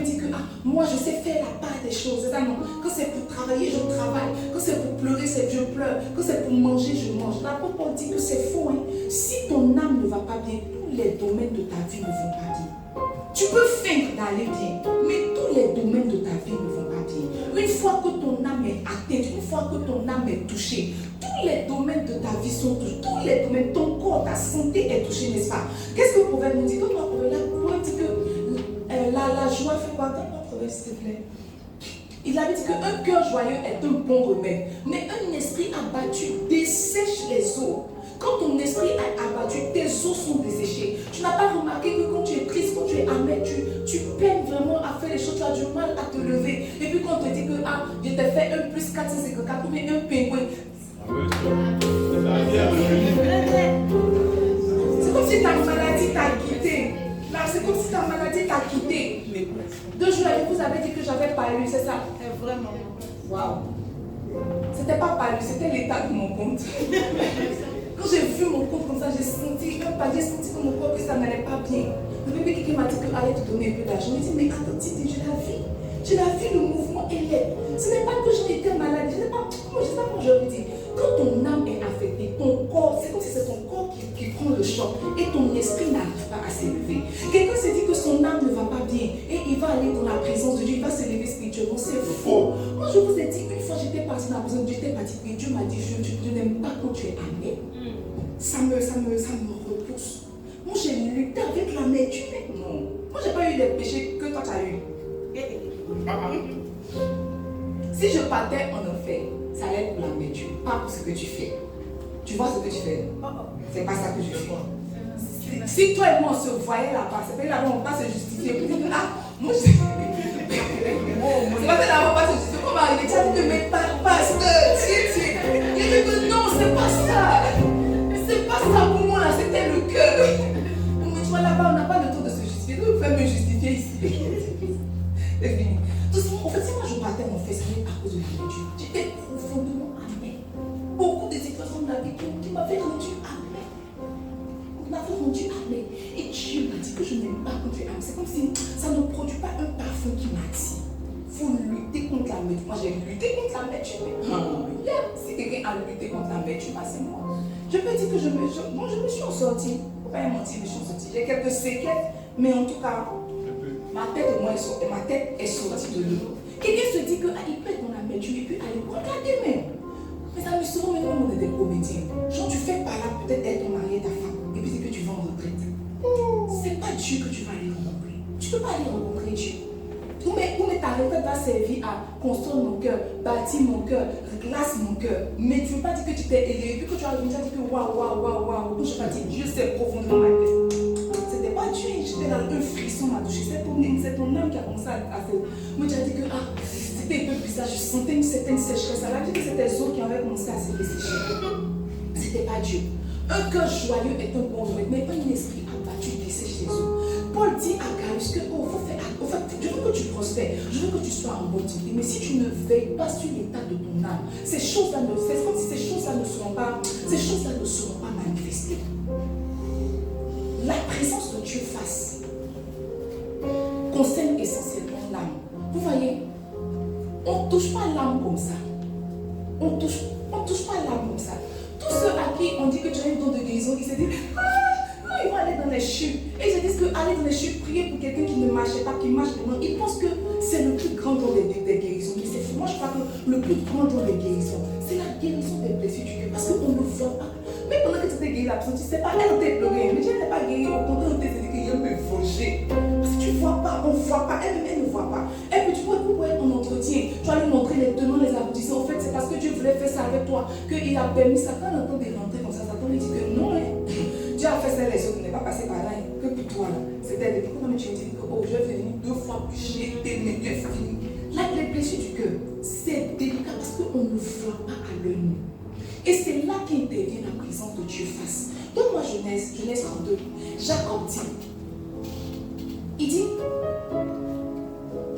dire que moi je sais faire la part des choses. C'est ça, non? Quand c'est pour travailler, je travaille. Quand c'est pour pleurer, je pleure. Quand c'est pour manger, je mange. L'apôtre Paul dit que c'est faux, hein? Si ton âme ne va pas bien, tous les domaines de ta vie ne vont pas bien. Tu peux feindre d'aller bien, mais tous les domaines de ta vie ne vont pas bien. Une fois que ton âme est atteinte, une fois que ton âme est touchée, tous les domaines de ta vie sont touchés. Tous les domaines, ton corps, ta santé est touchée, n'est-ce pas? Qu'est-ce que le proverbe nous dit? Quand le proverbe dit que la joie fait quoi? Quand le proverbe, s'il te plaît. Il avait dit qu'un cœur joyeux est un bon remède, mais un esprit abattu dessèche les eaux. Quand ton esprit est abattu, tes os sont desséchés. Tu n'as pas remarqué que quand tu es triste, quand tu es amer, tu peines vraiment à faire les choses, tu as du mal à te lever. Et puis quand on te dit que je t'ai fait 1 plus 4, c'est que 4, mais un pingouin. C'est comme si ta maladie t'a quitté. Là, c'est comme si ta maladie t'a quitté. 2 jours après, vous avez dit que j'avais palu, c'est ça? Vraiment. Waouh. C'était pas palu, c'était l'état de mon compte. Quand j'ai vu mon compte comme ça, j'ai senti que mon corps que ça n'allait pas bien. Le bébé qui m'a dit que allait te donner un peu d'argent. Il dit, mais attends, j'ai la vie, le mouvement est laid. Ce n'est pas que j'en étais malade, je ne sais pas comment je veux dire. Quand ton âme est affectée, ton corps, c'est comme si c'est ton corps qui prend le choc et ton esprit n'arrive pas à s'élever. Quelqu'un se dit que son âme ne va pas bien et il va aller dans la présence de Dieu, il va s'élever spirituellement. C'est faux. Moi, je vous ai dit, une fois j'étais partie dans la présence de Dieu, j'étais partie prier. Dieu m'a dit, je n'aime pas quand tu es amené. Ça me repousse. Moi, j'ai lutté avec l'amertume. Non. Moi, j'ai pas eu les péchés que toi, tu as eu. Si je partais en enfer, ça allait pour l'amertume, pas pour ce que tu fais. Tu vois ce que tu fais? C'est pas ça que je fais. Si toi et moi, on se voyait là-bas, c'est pas là-bas, on va pas se justifier. Moi, je... C'est pas là-bas, on va pas se justifier. Comment arriver? Tu as dit que mes pasteurs, il dit que non, c'est pas ça. C'est pas ça pour moi, là, c'était le cœur. Mais tu vois, là-bas, on n'a pas le temps de se justifier. Donc, vous pouvez me justifier ici. C'est fini. En fait, si moi je partais en fait, c'était à cause de l'amertume. J'étais profondément amer. Beaucoup de situations de la vie qui m'avaient rendu amer. Et Dieu m'a dit que je n'aime pas quand tu es amer. C'est comme si ça ne produit pas un parfum qui m'attire. Il faut lutter contre l'amertume. Moi, j'ai lutté contre l'amertume. Si quelqu'un a lutté contre l'amertume, c'est moi. Je peux dire que je me suis en sortie. Il ne faut pas mentir, je me suis en sortie. J'ai quelques séquelles, mais en tout cas, ma tête est sortie de l'eau. Quelqu'un se dit qu'il peut être dans l'amertume et puis aller regarder même. Mais ça me souvent maintenant on est des comédiens. Genre tu fais par là peut-être être ton mari et ta femme et puis c'est que tu vas en retraite. C'est pas Dieu que tu vas aller rencontrer. Tu ne peux pas aller rencontrer Dieu. Ou mais ta retraite va servir à construire mon cœur, bâtir mon cœur, glace mon cœur. Mais tu ne veux pas dire que tu t'es élevé, puis que tu as dit que waouh. Donc je vais dire Dieu c'est profondément ma tête. C'était pas Dieu, j'étais dans un frisson m'a touché. C'est ton âme qui a commencé à se. Moi tu as dit que c'était un peu bizarre, je sentais une certaine sécheresse. Ça veut dire que c'était les eaux qui avaient commencé à se dessécher. C'était pas Dieu. Un cœur joyeux est un bon remède, mais pas un esprit abattu dessèche les eaux. Paul dit à Gaius que je veux que tu prospères, je veux que tu sois en bonne santé, mais si tu ne veilles pas sur l'état de ton âme, ces choses-là c'est comme si ces choses-là ne seront pas manifestées. La présence de Dieu face concerne essentiellement l'âme. Vous voyez, on ne touche pas l'âme comme ça. On touche pas l'âme comme ça. Tous ceux à qui on dit que tu as une don de guérison, ils se disent non, ils vont aller dans les chutes. Et ils se disent que aller dans les chutes, prier pour quelqu'un qui ne marchait pas, qui marche maintenant. Ils pensent que c'est le plus grand don des guérisons. Mais c'est faux. Moi, je crois que le plus grand don des guérisons, c'est la guérison des blessures du cœur. Parce qu'on ne voit pas. Même pendant que tu étais guéri, la personne, tu ne sais pas, elle t'a pleuré. Mais tu n'es pas guéri. Au contraire, on t'a dit qu'il y a me venger. Parce que tu ne vois pas, on ne voit pas. Elle ne voit pas. Et puis tu vois, pourquoi on entretient. Tu vas lui montrer les tenants, les aboutissants. En fait, c'est parce que Dieu voulait faire ça avec toi qu'il a permis ça. Quand on entend des rentrées comme ça, Satan lui dit que non, Dieu a fait ça, les autres n'est pas passé par là, que pour toi là. C'était des pourquoi tu dis que oh, je vais venir 2 fois plus j'ai été mieux fini. Là, les blessures du cœur, c'est délicat parce qu'on ne voit pas à l'œil nu. Et c'est là qu'intervient la présence de Dieu face. Donne-moi Genèse 32. Jacob dit, il dit,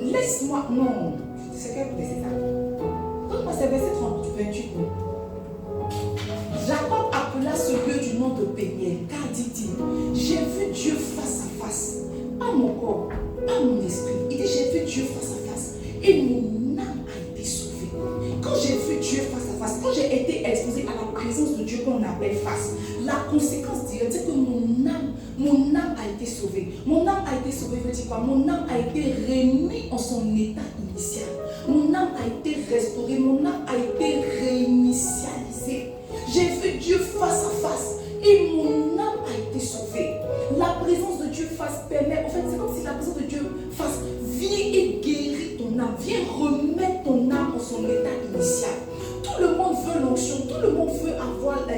laisse-moi, non, c'est quel verset ça? Donne-moi ce verset 28. Jacob appela ce lieu du nom de Péniel, car dit-il, j'ai vu Dieu face à face, pas mon corps, pas mon esprit. Il dit, j'ai vu Dieu face à face, et mon âme a été sauvée. Quand j'ai vu Dieu face à face, quand j'ai été exposé à la présence de Dieu qu'on appelle face, la conséquence directe, c'est que mon âme a été sauvée. Mon âme a été sauvée, veut dire quoi? Mon âme a été remise en son état initial. Mon âme a été restaurée, mon âme a été réinitialisée. J'ai vu Dieu face à face et mon âme a été sauvée. La présence de Dieu face permet, en fait, c'est comme si la présence de Dieu face vient et guérit ton âme, vient remettre ton âme en son état initial. Tout le monde veut l'onction, tout le monde veut avoir la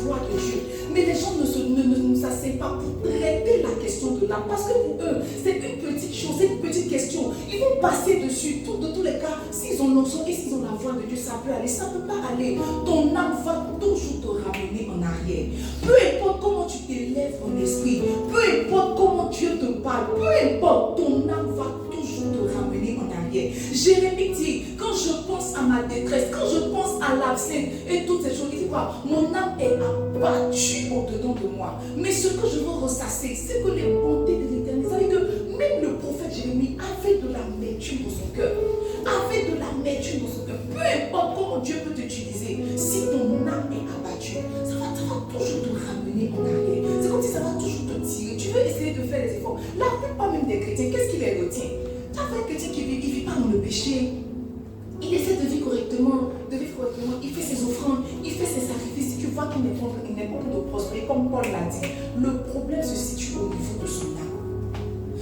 voix de Dieu. Mais les gens ne s'asseyent pas pour traiter la question de l'âme. Parce que pour eux, c'est une petite chose, c'est une petite question. Ils vont passer dessus. De tous les cas, s'ils ont l'onction et s'ils ont la voix de Dieu, ça peut aller. Ça ne peut pas aller. Ton âme va toujours te ramener en arrière. Peu importe comment tu t'élèves en esprit, peu importe comment Dieu te parle, peu importe, ton âme va toujours te ramener en arrière. Jérémie dit, quand je pense à ma détresse, quand je pense à l'absence et toutes ces choses, il dit quoi? Mon âme est abattue au-dedans de moi. Mais ce que je veux ressasser, c'est que les bontés de l'Éternel, ça veut dire que même le prophète Jérémie avait de l'amertume dans son cœur. Avait de l'amertume dans son cœur. Peu importe comment Dieu peut t'utiliser, si ton âme est abattue, ça va toujours te ramener en arrière. C'est comme si ça va toujours te tirer. Tu veux essayer de faire des efforts. La plupart même des chrétiens, qu'est-ce qui les retient? Tu as fait un chrétien qui ne vit pas dans le péché. Il essaie de vivre correctement, il fait ses offrandes, il fait ses sacrifices. Si tu vois qu'il n'est pas en train de prospérer, comme Paul l'a dit, le problème se situe au niveau de son âme.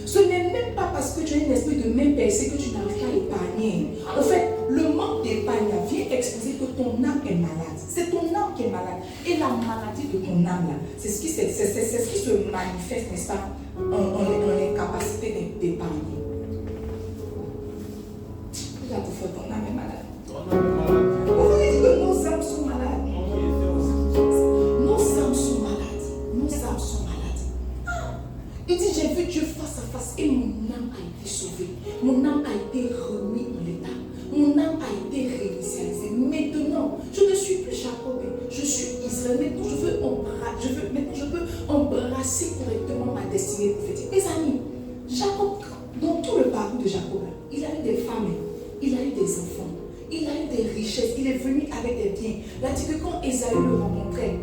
Ce n'est même pas parce que tu as un esprit de même percée que tu n'arrives pas à épargner. En fait, le manque d'épargne vient exposer que ton âme est malade. C'est ton âme qui est malade. Et la maladie de ton âme, là, c'est ce qui se manifeste, n'est-ce pas, en incapacité d'épargner. Regarde, ton âme est malade. Vous voulez dire que nos âmes sont malades? Nos âmes sont malades. Nos âmes sont malades. Il dit, j'ai vu Dieu face à face et mon âme a été sauvée. Mon âme a été remise en l'état. Mon âme a été réinitialisée. Maintenant, je ne suis plus Jacob, je suis Israël. Maintenant, je peux embrasser correctement ma destinée prophétique. Mes amis, Jacob, dans tout le parcours de Jacob, il a eu des femmes, il a eu des enfants, il a eu des richesses, il est venu avec des biens. Il a dit que quand Ésaü le rencontrait,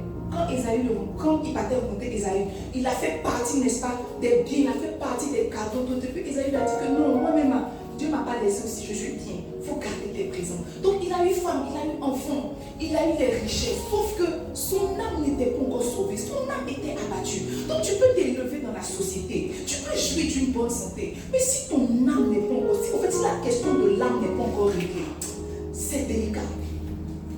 quand il partait rencontrer Ésaü, il a fait partie, n'est-ce pas, des biens, il a fait partie des cadeaux. Donc depuis Ésaü, il a dit que non, moi-même, Dieu ne m'a pas laissé aussi, je suis bien. Il faut garder tes présents. Donc il a eu femme, il a eu enfant, il a eu des richesses. Sauf que son âme n'était pas encore sauvée, son âme était abattue. Donc tu peux t'élever dans la société, tu peux jouir d'une bonne santé. Mais si ton âme n'est pas encore, en fait, si la question de l'âme n'est pas encore réglée, c'est délicat.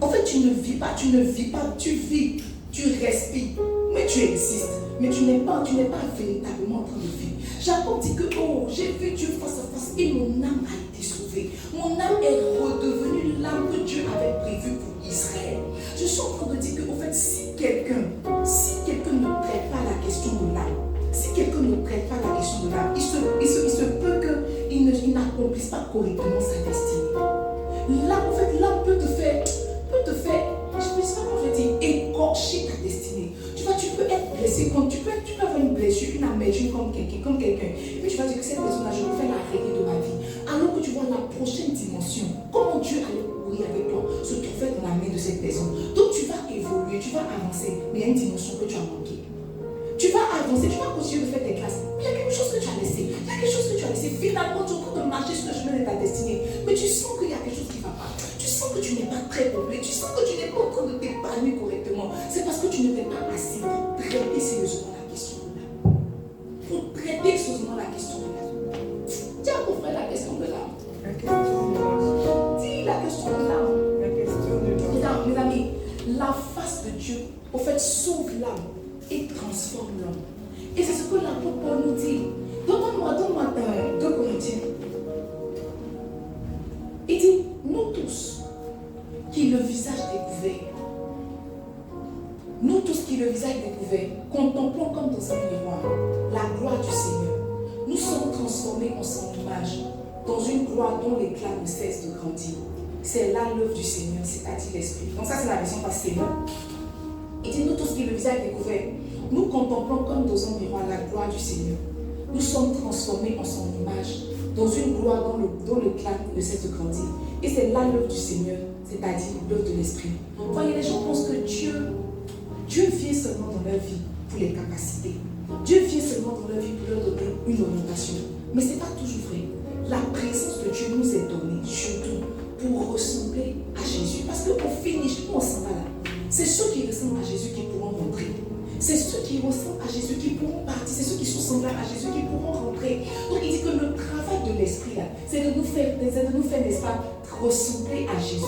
En fait, tu ne vis pas, tu vis, tu respires, mais tu existes. Mais tu n'es pas véritablement en train de vivre. Jacob dit que, oh, j'ai vu Dieu face à face et mon âme a été sauvée. Mon âme est redevenue l'âme que Dieu avait prévue pour Israël. Je suis en train de dire que, en fait, si quelqu'un ne traite pas la question de l'âme, il se peut qu'il n'accomplisse pas correctement sa destinée. L'âme, en fait, l'âme peut te faire, je ne sais pas comment je dis, écorcher ta destinée. Tu vois, tu peux être blessé, tu peux avoir une blessure, une amertume comme quelqu'un, et puis tu vas dire que cette personne-là, je vais faire la règle de ma vie. Alors que tu vois la prochaine dimension, comment Dieu allait courir avec toi, se trouver dans la main de cette personne. Donc tu vas évoluer, tu vas avancer, mais il y a une dimension que tu as manquée. Tu vas avancer, tu vas continuer de faire tes classes, mais il y a quelque chose marcher sur le chemin de ta destinée, mais tu sens qu'il y a quelque chose qui ne va pas. Tu sens que tu n'es pas très complet. Tu sens que tu n'es pas en train de t'épanouir correctement. C'est parce que tu ne t'es pas assis pour traiter sérieusement la question de l'âme. Pour traiter sérieusement la question de l'âme. Tiens, mon frère, la question de l'âme. La question de l'âme. Dis la question de l'âme. La question de l'âme. Mes amis, la face de Dieu, au fait, sauve l'âme et transforme l'homme. Et c'est ce que l'apôtre Paul nous dit. Donne-moi 2 Corinthiens. Il dit, nous tous, qui le visage découvert, contemplons comme dans un miroir la gloire du Seigneur. Nous sommes transformés en son image, dans une gloire dont l'éclat ne cesse de grandir. C'est là l'œuvre du Seigneur, c'est-à-dire l'Esprit. Donc ça, c'est la version passée. Il dit, nous tous qui le visage découvert, nous contemplons comme dans un miroir la gloire du Seigneur. Nous sommes transformés en son image, dans une gloire dont l'éclat ne cesse de grandir. Et c'est là l'œuvre du Seigneur, c'est-à-dire l'œuvre de l'Esprit. Voyez, les gens pensent que Dieu vient seulement dans leur vie pour les capacités. Dieu vient seulement dans leur vie pour leur donner une orientation. Mais ce n'est pas toujours vrai. La présence de Dieu nous est donnée, surtout pour ressembler à Jésus. Parce qu'au finish, où on s'en va là, c'est ceux qui ressemblent à Jésus qui pourront rentrer. C'est ceux qui ressemblent à Jésus qui pourront partir. C'est ceux qui sont semblables à Jésus qui pourront rentrer. Donc il dit que le travail de l'Esprit là, c'est de nous faire, n'est-ce pas, ressembler à Jésus.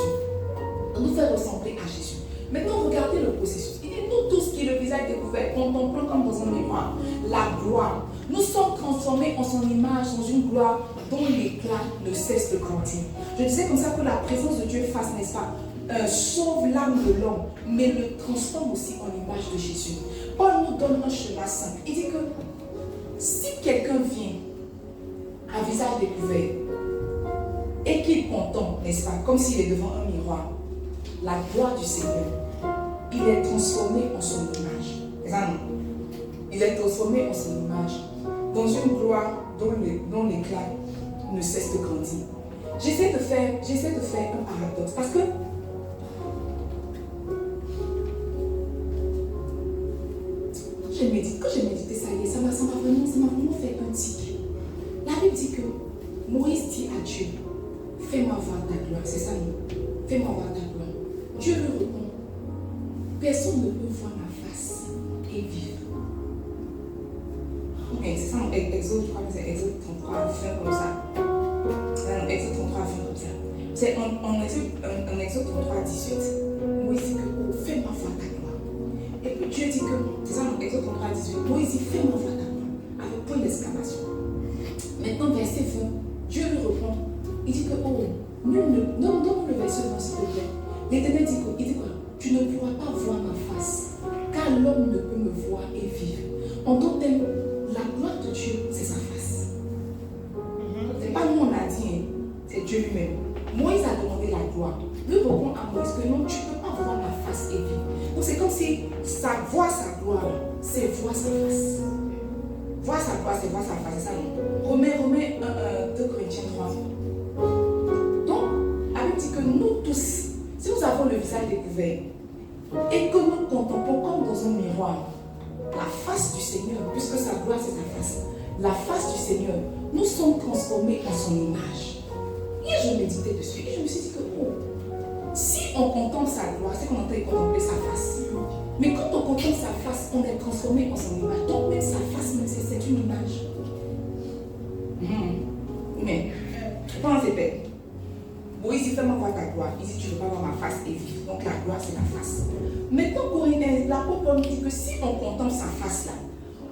De nous faire ressembler à Jésus. Maintenant, regardez le processus. Il dit, nous tous qui le visage découvert, contemplons comme dans un miroir la gloire. Nous sommes transformés en son image, dans une gloire dont l'éclat ne cesse de grandir. Je disais comme ça que la présence de Dieu face, n'est-ce pas, sauve l'âme de l'homme, mais le transforme aussi en image de Jésus. Paul nous donne un chemin simple. Il dit que si quelqu'un vient à visage découvert et qu'il contemple, n'est-ce pas, comme s'il est devant un miroir, la gloire du Seigneur, il est transformé en son image. C'est ça, non? Il est transformé en son image, dans une gloire dont l'éclat ne cesse de grandir. J'essaie de faire un paradoxe parce que quand j'ai médité ça y est, ça m'a vraiment fait un tic. La Bible dit que Moïse dit à Dieu, fais-moi voir ta gloire. C'est ça, non? Fais-moi voir ta gloire. Dieu lui répond, personne ne peut voir ma face et vivre. Ok, c'est ça, Exode, je crois que c'est Exode 33, fin comme ça. Non, Exode 33, fin comme ça. C'est en Exode 33, 18. Moïse dit que, oh, fais-moi voir ta gloire. Et puis Dieu dit que, c'est ça, en Exode 33, 18. Moïse dit, fais-moi voir ta gloire. Avec point d'exclamation. Maintenant, verset 20, Dieu lui répond, il dit que, oh, donne-nous le verset 20, s'il te plaît. L'Éternel dit quoi? Tu ne pourras pas voir ma face, car l'homme ne peut me voir et vivre. En d'autres termes, la gloire de Dieu, c'est sa face. C'est pas nous on a dit, hein, c'est Dieu lui-même. Moïse a demandé la gloire. Lui répond à Moïse que non, tu ne peux pas voir ma face et vivre. Donc c'est comme si voir sa gloire, c'est voir sa face. Voir sa gloire, c'est voir sa face, c'est ça, non? Romains 2 Corinthiens 3. Donc, la Bible dit que nous tous, si nous avons le visage découvert et que nous contemplons comme dans un miroir la face du Seigneur, puisque sa gloire c'est sa face, la face du Seigneur, nous sommes transformés en son image. Et je méditais dessus et je me suis dit que si on contemple sa gloire, c'est qu'on entend contempler sa face. Mais quand on contemple sa face, on est transformé en son image. Donc même sa face, c'est une image. Mais, pendant ces peines, Moïse dit, fais-moi voir ta gloire. Il dit, tu ne veux pas voir ma face et vivre. Donc la gloire, c'est la face. Maintenant, Corinthiens, l'apôtre Paul dit que si on contemple sa face là,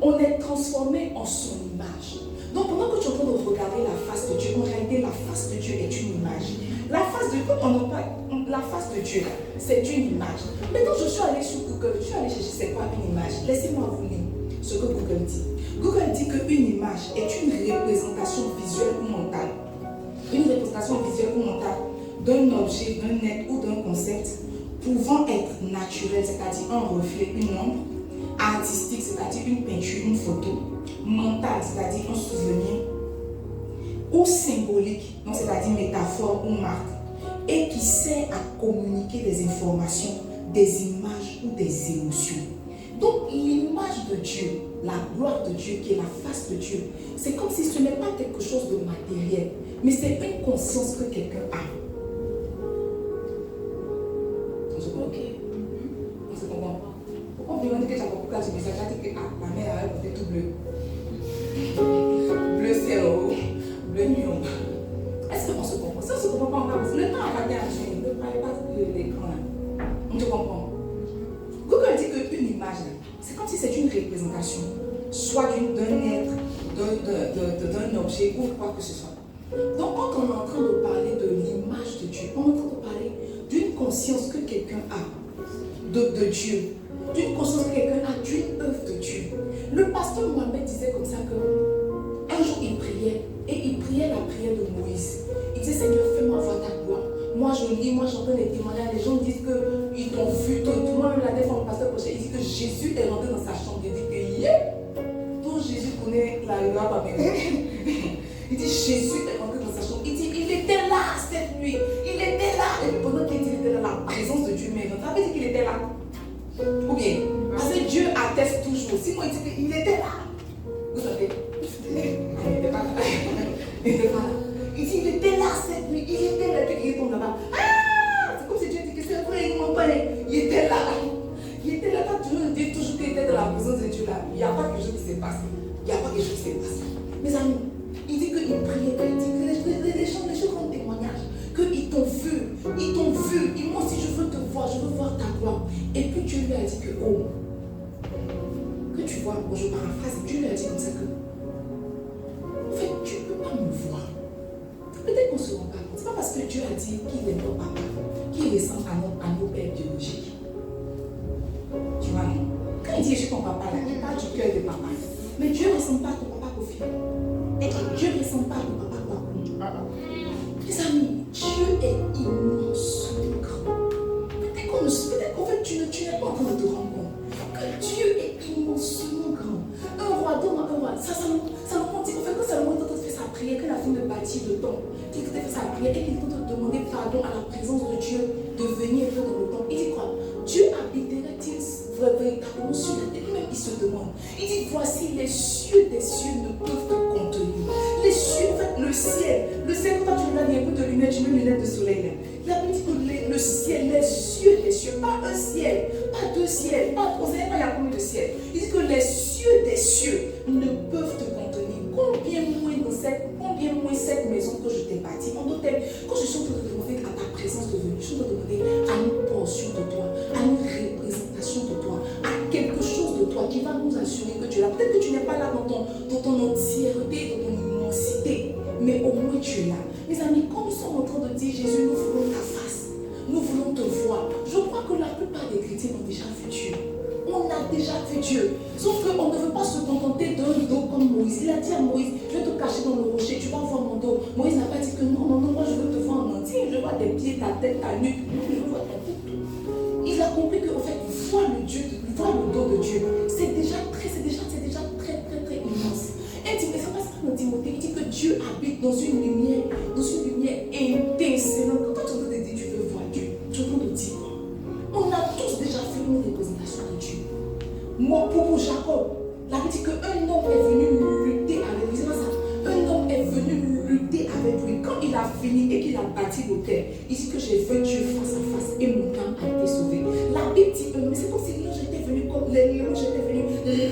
on est transformé en son image. Donc pendant que tu es en train de regarder la face de Dieu, en réalité, la face de Dieu est une image. La face de Dieu, quand on n'a pas la face de Dieu, c'est une image. Maintenant, je suis allée sur Google, je suis allée chercher c'est quoi une image. Laissez-moi vous lire ce que Google dit. Google dit qu'une image est une représentation visuelle ou mentale. Une représentation visuelle ou mentale d'un objet, d'un être ou d'un concept pouvant être naturel, c'est-à-dire un reflet, une ombre, artistique, c'est-à-dire une peinture, une photo, mental, c'est-à-dire un souvenir, ou symbolique, donc c'est-à-dire métaphore ou marque, et qui sert à communiquer des informations, des images ou des émotions. Donc l'image de Dieu, la gloire de Dieu qui est la face de Dieu, c'est comme si ce n'est pas quelque chose de matériel, mais c'est une conscience que quelqu'un a. On se comprend? On se comprend. Pourquoi on dit que tu as compris quand tu message, tu as dit que ma mère avait porté tout bleu. Bleu CO, bleu nuon. Est-ce qu'on se comprend? Si on ne se comprend pas encore, le temps a raté un chien, ne parlez pas de l'écran là. On te comprend? Google dit qu'une image là, c'est comme si c'est une représentation, soit d'un être, d'un objet ou quoi que ce soit. Donc quand on est en train de parler de l'image de Dieu, on est en train de parler d'une conscience que quelqu'un a de Dieu, d'une conscience que quelqu'un a d'une œuvre de Dieu. Le pasteur Mohamed disait comme ça que un jour il priait et il priait la prière de Moïse. Il disait Seigneur, fais-moi voir ta gloire. Moi je lis, moi j'entends les témoignages, les gens disent qu'ils t'ont vu, tout le monde la défend le pasteur prochain. Il dit que Jésus est rentré dans sa chambre. Il dit que tout Jésus connaît la loi par mes Il dit Jésus est rentré dans sa chambre. Il dit il était là cette nuit. Il était là. Et pendant qu'il dit il était là, la présence de Dieu m'est rentrée. Ça veut dire qu'il était là. Ou bien, parce que Dieu atteste toujours. Sinon il dit qu'il était là. Vous savez, il n'était pas là. Il n'était pas là. Il dit il était là cette nuit. Il était là. Puis il tombe là-bas. Ah! C'est comme si Dieu dit que c'est vrai, il m'a pas. Il était là. Il était là. Quand tu nous dis toujours qu'il était dans la présence de Dieu là, il n'y a pas quelque chose qui s'est passé. Il n'y a pas quelque chose qui s'est passé. Mes amis, il dit qu'il priait, il dit que les gens rendent témoignage, qu'ils t'ont vu, et moi aussi je veux te voir, je veux voir ta gloire. Et puis Dieu lui a dit que, oh, que tu vois, bon, je paraphrase, Dieu lui a dit comme ça que, en fait, tu ne peux pas me voir. Peut-être qu'on ne se rend pas compte. Ce n'est pas parce que Dieu a dit qu'il est notre papa, qu'il ressemble à nos pères biologiques. Tu vois, non? Quand il dit je suis ton papa, là, il parle du cœur de papa. Mais Dieu ne ressemble pas à ton papa Kofi. Et Dieu ne ressemble pas à ton papa Kwaku. Mes amis, Dieu est immensement grand. Peut-être qu'en fait, tu n'es pas en train de te rendre compte que Dieu est immensement grand. Un roi donne à un roi. Salomon dit, en fait, quand Salomon est en train de faire sa prière, quand il a fini de bâtir le temple, qu'il a fait sa prière et qu'il est en train de demander pardon à la présence de Dieu de venir faire dans le temple, il dit quoi? Dieu habiterait-il véritablement sur la terre? Lui-même, il se demande. Il dit, voici les cieux des cieux ne peuvent te contenir. Les cieux, en fait, le ciel, quand tu regardes, il y a un peu de lumière, tu mets une lunette de soleil. Il a dit que le ciel, les cieux des cieux, pas un ciel, pas deux ciels, pas trois, il n'y a pas combien de ciels. Il dit que les cieux des cieux ne peuvent te contenir. Combien moins cette maison que je t'ai bâtie. En d'autres termes, quand je suis en train de demander à ta présence de venue, je suis en train de demander à une portion de toi, à une représentation de toi, à quelque chose de toi qui va nous assurer que tu es là. Peut-être que tu n'es pas là dans ton entièreté, dans ton immensité, mais au moins tu es là. Mes amis, quand nous sommes en train de dire Jésus, nous voulons ta face, nous voulons te voir, je crois que la plupart des chrétiens ont déjà vu Dieu. On a déjà vu Dieu. Sauf qu'on ne veut pas se contenter d'un dos comme Moïse. Il a dit à Moïse, je vais te cacher dans le rocher, tu vas voir mon dos. Moïse n'a pas dit que non, moi je veux te voir en entier, je vois tes pieds, ta tête, ta nuque, non, je veux voir ton tout. Il a compris qu'en fait, voir le dos de Dieu, c'est déjà très immense. Et ça passe dans Timothée, il dit que Dieu habite dans une lumière étincelante. Quand tu entends dire tu veux voir Dieu, tu entends de dire quoi? On a tous déjà fait une représentation de Dieu. Mon pour Jacob, la Bible dit qu'un homme est venu lutter avec lui. C'est pas ça. Un homme est venu lutter avec lui. Quand il a fini et qu'il a bâti l'autel, il dit que j'ai vu Dieu face à face et mon âme a été sauvée. La Bible dit, mais c'est comme si l'ange était venu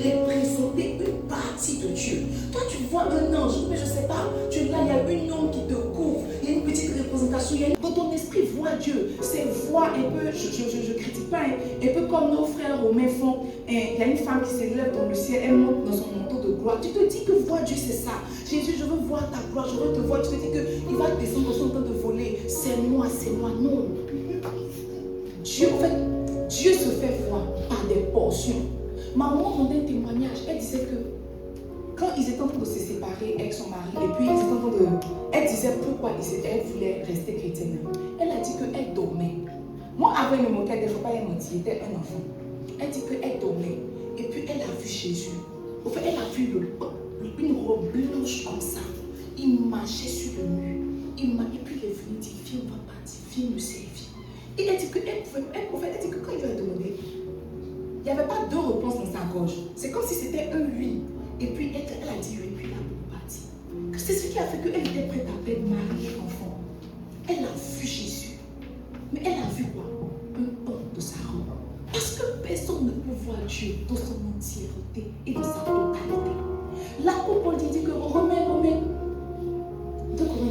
représenter une partie de Dieu. Toi, tu vois un ange, mais je ne sais pas, là, il y a une ombre qui te couvre, il y a une petite représentation, dans ton esprit, vois Dieu. C'est voir un peu, je ne critique pas, un peu comme nos frères romains font. Il y a une femme qui s'élève dans le ciel, elle monte dans son manteau de gloire. Tu te dis que voir Dieu, c'est ça. Jésus, je veux voir ta gloire, je veux te voir. Tu te dis qu'il va descendre dans son temps de voler. C'est moi, non. Dieu, en fait, Dieu se fait voir par des portions. Ma maman rendait un témoignage. Elle disait que quand ils étaient en train de se séparer avec son mari, et puis ils étaient en train de. Elle disait pourquoi elle voulait rester chrétienne. Elle a dit qu'elle dormait. Moi, avant, elle me moquait, elle ne faut pas y mentir, elle était un enfant. Elle dit qu'elle dormait. Et puis elle a vu Jésus. En fait, elle a vu une robe blanche comme ça. Il marchait sur le mur. Et puis il est venu dire, viens, on va partir, viens me servir. Et elle dit que quand il lui a demandé, il n'y avait pas deux réponses dans sa gorge. C'est comme si c'était un oui. Et puis elle a dit oui, puis il a beaucoup parti. C'est ce qui a fait qu'elle était prête à perdre Marie.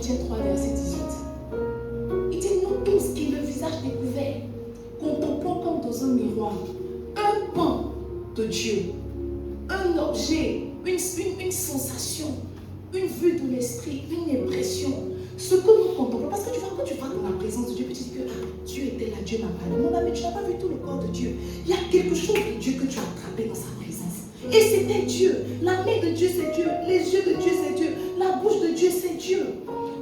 Corinthiens 3, verset 18. Il dit, nous tous qui le visage découvert, contemplons comme dans un miroir un pan de Dieu, un objet, une sensation, une vue de l'esprit, une impression. Ce que nous contemplons, parce que tu vois, quand tu vas dans la présence de Dieu, tu dis que Dieu était là, Dieu m'a parlé. Mon ami, tu n'as pas vu tout le corps de Dieu. Il y a quelque chose de Dieu que tu as attrapé dans sa présence. Et c'était Dieu. La main de Dieu, c'est Dieu. Les yeux de Dieu, c'est Dieu. La bouche de Dieu, c'est Dieu.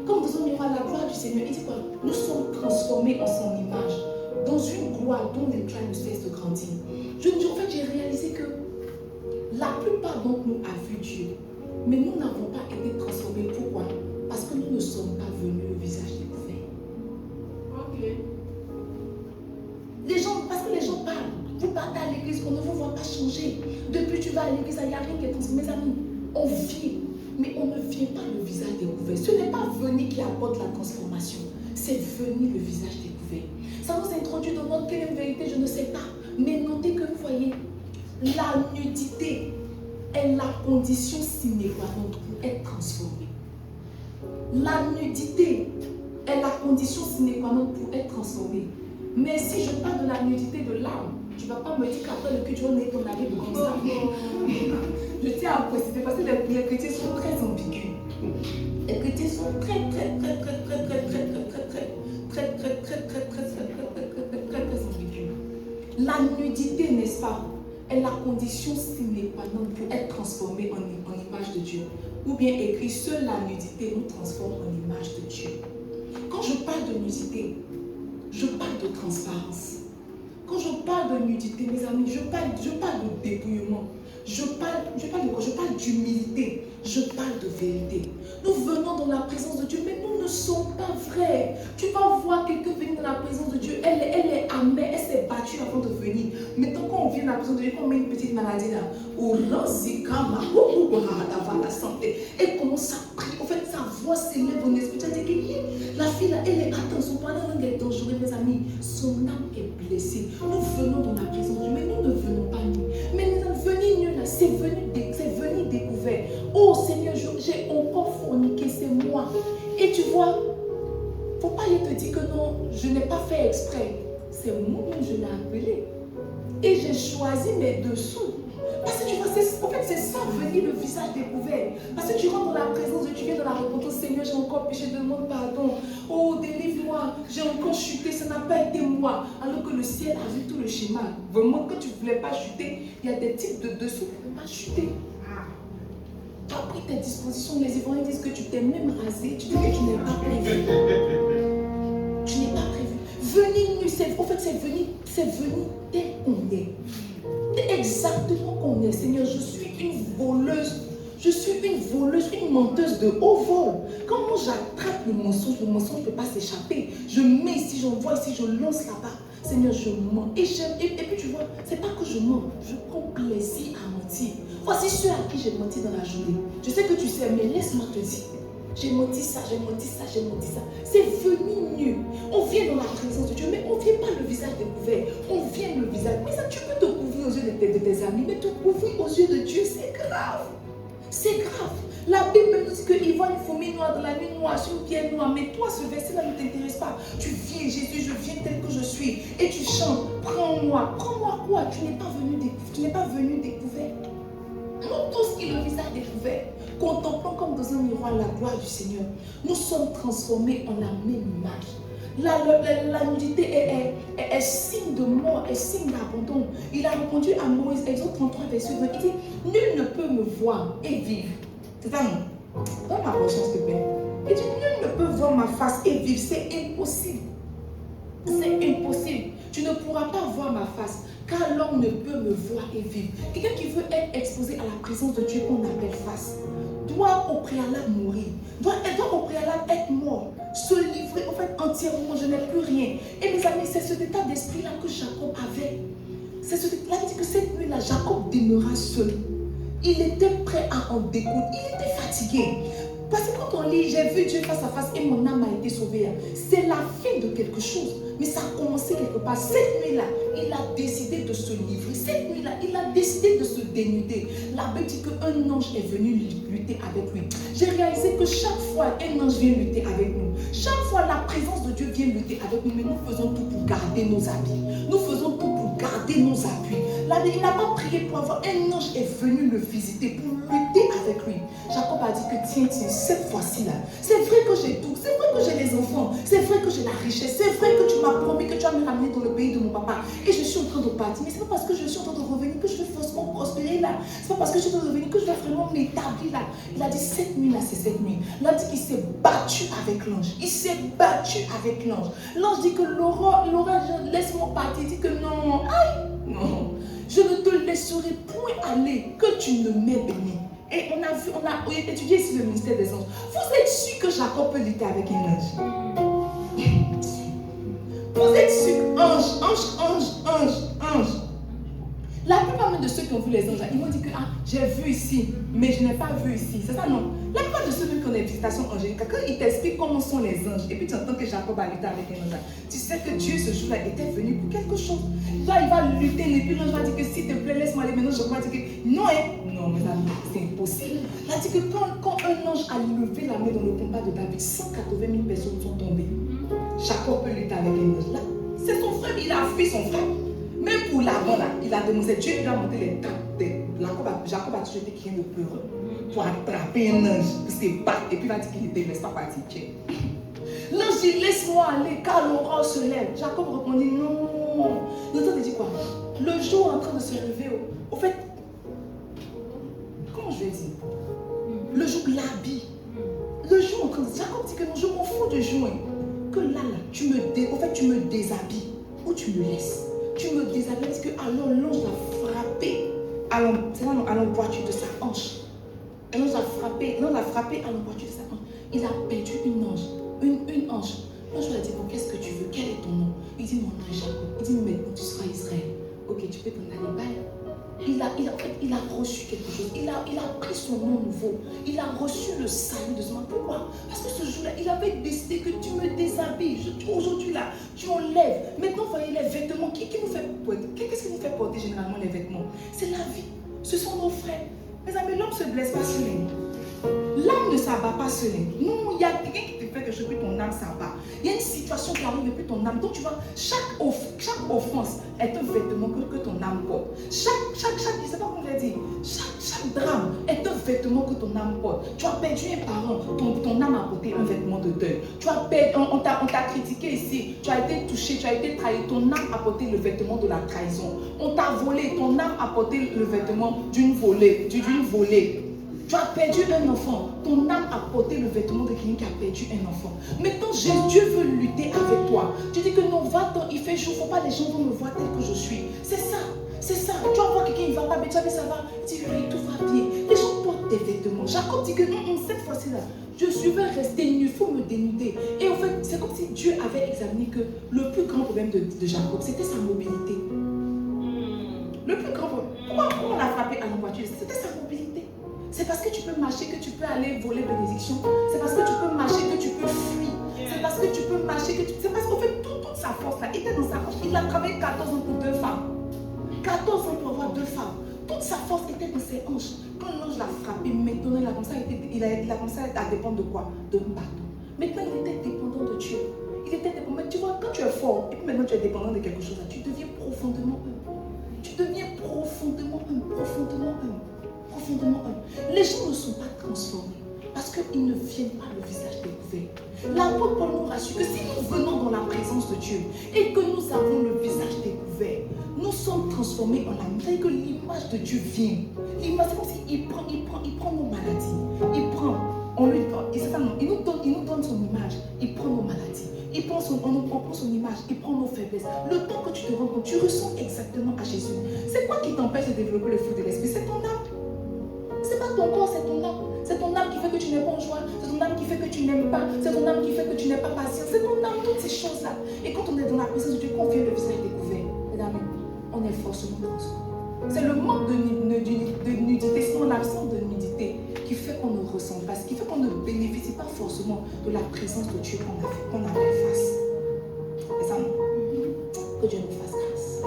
Comme dans un miroir, la gloire du Seigneur, il dit quoi? Nous sommes transformés en son image, dans une gloire dont l'éclat ne cesse de grandir. En fait, j'ai réalisé que la plupart d'entre nous a vu Dieu, mais nous n'avons pas été transformés. Pourquoi? Parce que nous ne sommes pas venus le visage découvert. Ok. Parce que les gens parlent. Vous partez à l'église, on ne vous voit pas changer. Depuis que tu vas à l'église, il n'y a rien qui est transformé. Mes amis, on vient, mais on ne vient pas le visage découvert. Ce n'est pas venir qui apporte la transformation, c'est venir le visage découvert. Ça nous introduit dans notre quelle vérité, je ne sais pas. Mais notez que vous voyez, la nudité est la condition sine qua non pour être transformé. La nudité est la condition sine qua non pour être transformé. Mais si je parle de la nudité de l'âme, tu ne vas pas me dire qu'après le culte, tu vas naître ton arrive comme ça. Je tiens à préciser parce que les chrétiens sont très ambigus. Les chrétiens sont très ambigus. La nudité, n'est-ce pas, est la condition sine qua non pour être transformé en image de Dieu. Ou bien écrit, seule la nudité nous transforme en image de Dieu. Quand je parle de nudité, je parle de transparence. Quand je parle de nudité, mes amis, je parle de dépouillement. Je parle de quoi? Je parle d'humilité. Je parle de vérité. Nous venons dans la présence de Dieu, mais nous ne sommes pas vrais. Tu vas voir quelqu'un venir dans la présence de Dieu. Elle est amère, elle s'est battue avant de venir. Maintenant, quand on vient dans la présence de Dieu, quand on met une petite maladie là, la santé, elle commence à prier. En fait, sa voix s'élève en esprit. Tu as dit que la fille là, elle est atteinte. Son parent est dangereux, mes amis. Son âme est blessée. Nous venons dans la présence de Dieu, mais nous ne venons pas nus. Mais nous avons venu nus là, c'est venu découvert. Oh Seigneur, j'ai encore forniqué, c'est moi. Et tu vois, faut pas te dire que non, je n'ai pas fait exprès. C'est moi-même, je l'ai appelé. Et j'ai choisi mes dessous. Parce que tu vois, en fait, c'est ça, venir le visage découvert. Parce que tu rentres dans la présence de Dieu, tu viens dans la repentance. Seigneur, j'ai encore péché, demande pardon. Oh, délivre-moi, j'ai encore chuté, ça n'a pas été moi. Alors que le ciel a vu tout le schéma. Vraiment, quand tu ne voulais pas chuter, il y a des types de dessous qui ne peuvent pas chuter. Tu as pris tes dispositions, les Ivoiriens disent que tu t'es même rasé, tu dis que tu n'es pas prévu. Tu n'es pas prévu. Venir nu, en fait, c'est venir tel qu'on est. Exactement qu'on est. Seigneur, je suis une voleuse. Je suis une menteuse de haut vol. Quand moi j'attrape le mensonge ne peut pas s'échapper. Je mets ici, j'envoie ici, je lance là-bas. Seigneur, je mens. Et puis tu vois, c'est pas que je mens, je prends plaisir à mentir. Voici ceux à qui j'ai menti dans la journée. Je sais que tu sais, mais laisse-moi te dire. J'ai menti ça, j'ai menti ça, j'ai menti ça. C'est venu nu. On vient dans la présence de Dieu, mais on ne vient pas le visage découvert. On vient le visage. Mais ça, tu peux te couvrir aux yeux de tes amis, mais te couvrir aux yeux de Dieu, c'est grave. C'est grave. La Bible nous dit qu'il voit une fourmi noire dans la nuit noire, sur une pierre noire. Mais toi, ce verset-là ne t'intéresse pas. Tu viens, Jésus, je viens tel que je suis. Et tu chantes, prends-moi. Prends-moi quoi? Tu n'es pas venu découvert. Nous tous qui le visage découvert, contemplons comme dans un miroir la gloire du Seigneur. Nous sommes transformés en la même image. La nudité est signe de mort, est signe d'abandon. Il a répondu à Moïse, Exode 33, verset 20, il dit, nul ne peut me voir et vivre. C'est ça, non? Donne ma conscience, s'il te plaît. Il dit, nul ne peut voir ma face et vivre. C'est impossible. C'est impossible. Tu ne pourras pas voir ma face, car l'homme ne peut me voir et vivre. Quelqu'un qui veut être exposé à la présence de Dieu qu'on appelle face, doit au préalable mourir, doit au préalable être mort, se livrer en fait entièrement, je n'ai plus rien. Et mes amis, c'est cet état d'esprit-là que Jacob avait. C'est ce état-là qui dit que cette nuit-là, Jacob demeura seul. Il était prêt à en découdre, il était fatigué. Parce que quand on lit, j'ai vu Dieu face à face et mon âme a été sauvée. C'est la fin de quelque chose. Mais ça a commencé quelque part. Cette nuit-là, il a décidé de se livrer. Cette nuit-là, il a décidé de se dénuder. La Bible dit qu'un ange est venu lutter avec lui. J'ai réalisé que chaque fois un ange vient lutter avec nous, chaque fois la présence de Dieu vient lutter avec nous, mais nous faisons tout pour garder nos habits. Nous faisons tout pour garder nos appuis. Là, il n'a pas prié pour avoir. Un ange est venu le visiter pour lutter avec lui. Jacob a dit que tiens, cette fois-ci là, c'est vrai que j'ai tout, c'est vrai que j'ai les enfants, c'est vrai que j'ai la richesse, c'est vrai que tu m'as promis que tu vas me ramener dans le pays de mon papa et je suis en train de partir. Mais c'est pas parce que je suis en train de revenir que je vais forcément prospérer là. C'est pas parce que je suis en train de revenir que je vais vraiment m'établir là. Il a dit cette nuit là, c'est cette nuit. Il a dit qu'il s'est battu avec l'ange. Il s'est battu avec l'ange. L'ange dit que Laura, laisse-moi partir. Il dit que non, aïe, non. Je ne te laisserai point aller, que tu ne m'aies béni. Et on a étudié ici le ministère des anges. Vous êtes sûr que Jacob peut lutter avec un ange? Vous êtes sûr? Ange. La plupart même de ceux qui ont vu les anges, ils m'ont dit que j'ai vu ici, mais je n'ai pas vu ici. C'est ça, non? La plupart de ceux qui ont des visitations angéliques, quand ils t'expliquent comment sont les anges, et puis tu entends que Jacob a lutté avec un ange, tu sais que Dieu ce jour-là était venu pour quelque chose. Là, il va lutter, et puis l'ange va dire que s'il te plaît, laisse-moi aller. Maintenant, Jacob va dire que non, non, mes amis, c'est impossible. Il a dit que quand un ange a levé la main dans le combat de David, 180 000 personnes sont tombées. Jacob peut lutter avec un ange. Là, c'est son frère, il a fui son frère. Même pour l'avant, là, il a demandé, Dieu lui a monté les tapes. Jacob a toujours été quelqu'un de peureux pour attraper un ange, pour se battre, et puis il va dire qu'il ne te laisse pas partir. L'ange dit, laisse-moi aller, car l'aurore se lève. Jacob répondit, non. L'autre dit quoi? Le jour est en train de se lever. Au fait, comment je vais dire? Le jour l'habille. Le jour en train de... Jacob dit que non, je m'en fous de jour. Que là, tu me déshabilles ou tu me laisses. Tu me déshabilles. Parce que alors l'ange l'a frappé à l'emboîture de sa hanche. L'ange l'a frappé à l'emboîture de sa hanche. Il a perdu une ange. Une ange. L'ange lui a dit, bon, qu'est-ce que tu veux? Quel est ton nom? Il dit, mon nom est Jacob. Il dit, maintenant tu seras Israël. Ok, tu peux t'en aller. Bye. Il a reçu quelque chose. Il a pris son nom nouveau. Il a reçu le salut de son nom. Pourquoi? Parce que ce jour-là, il avait décidé que tu me déshabilles. Aujourd'hui, là, tu enlèves. Maintenant, voyez les vêtements. Qu'est-ce qui nous fait porter généralement les vêtements? C'est la vie. Ce sont nos frères. Mes amis, l'homme ne se blesse pas sur les. L'âme ne s'abat pas sur les. Non, il y a quelqu'un qui te fait quelque chose, puis ton âme s'abat. Il y a une situation qui arrive, et puis ton âme. Donc, tu vois, chaque offense est un vêtement que ton âme porte. Chaque, je ne sais pas comment je vais dire, chaque drame est un vêtement que ton âme porte. Tu as perdu un parent, ton âme a porté un vêtement de deuil. Tu as perdu, on t'a critiqué ici, tu as été touché, tu as été trahi, ton âme a porté le vêtement de la trahison. On t'a volé, ton âme a porté le vêtement d'une volée. Tu as perdu un enfant, ton âme a porté le vêtement de quelqu'un qui a perdu un enfant. Maintenant, Dieu veut lutter avec toi. Tu dis que non, va-t'en, il fait chaud, il ne faut pas les gens vont me voir tel que je suis. C'est ça. Tu vas voir quelqu'un, il ne va pas, mais tu vas dire ça va. Dis oui, tout va bien. Les gens portent des vêtements. Jacob dit que non, cette fois-ci là, je vais rester nu, il faut me dénuder. Et en fait, c'est comme si Dieu avait examiné que le plus grand problème de Jacob, c'était sa mobilité. Le plus grand problème. Pourquoi on l'a frappé à l'emboîture? C'était sa mobilité. C'est parce que tu peux marcher que tu peux aller voler bénédiction. C'est parce que tu peux marcher que tu peux fuir. C'est parce que tu peux marcher que tu... C'est parce qu'en fait, toute sa force là était dans sa poche. Il a travaillé 14 ans pour 2 femmes. 14 ans pour avoir 2 femmes. Toute sa force était dans ses hanches. Quand l'ange l'a frappé, maintenant il a commencé à dépendre de quoi? D'un bateau. Maintenant il était dépendant de Dieu. Il était dépendant. Tu vois, quand tu es fort et puis maintenant tu es dépendant de quelque chose, là, tu deviens profondément humble. Tu deviens profondément humble. Les gens ne sont pas transformés parce qu'ils ne viennent pas le visage découvert. L'apôtre Paul nous rassure que si nous venons dans la présence de Dieu et que nous avons le visage découvert, nous sommes transformés en l'âme. C'est-à-dire que l'image de Dieu vient. L'image, c'est comme s'il prend nos maladies. Il nous donne son image. Il prend nos maladies. On prend son image, il prend nos faiblesses. Le temps que tu te rends compte, tu ressens exactement à Jésus. C'est quoi qui t'empêche de développer le fruit de l'esprit? C'est ton âme. C'est pas ton corps, c'est ton âme. C'est ton âme qui fait que tu n'es pas en joie. C'est ton âme qui fait que tu n'aimes pas. C'est ton âme qui fait que tu n'es pas patient. C'est ton âme, toutes ces choses-là. Et quand on est dans la présence de Dieu, qu'on vient le visage découvert, mesdames, on est forcément transformé. C'est le manque de nudité, sinon l'absence de nudité qui fait qu'on ne ressent pas, ce qui fait qu'on ne bénéficie pas forcément de la présence de Dieu qu'on a en face. C'est ça, non? Que Dieu nous fasse grâce.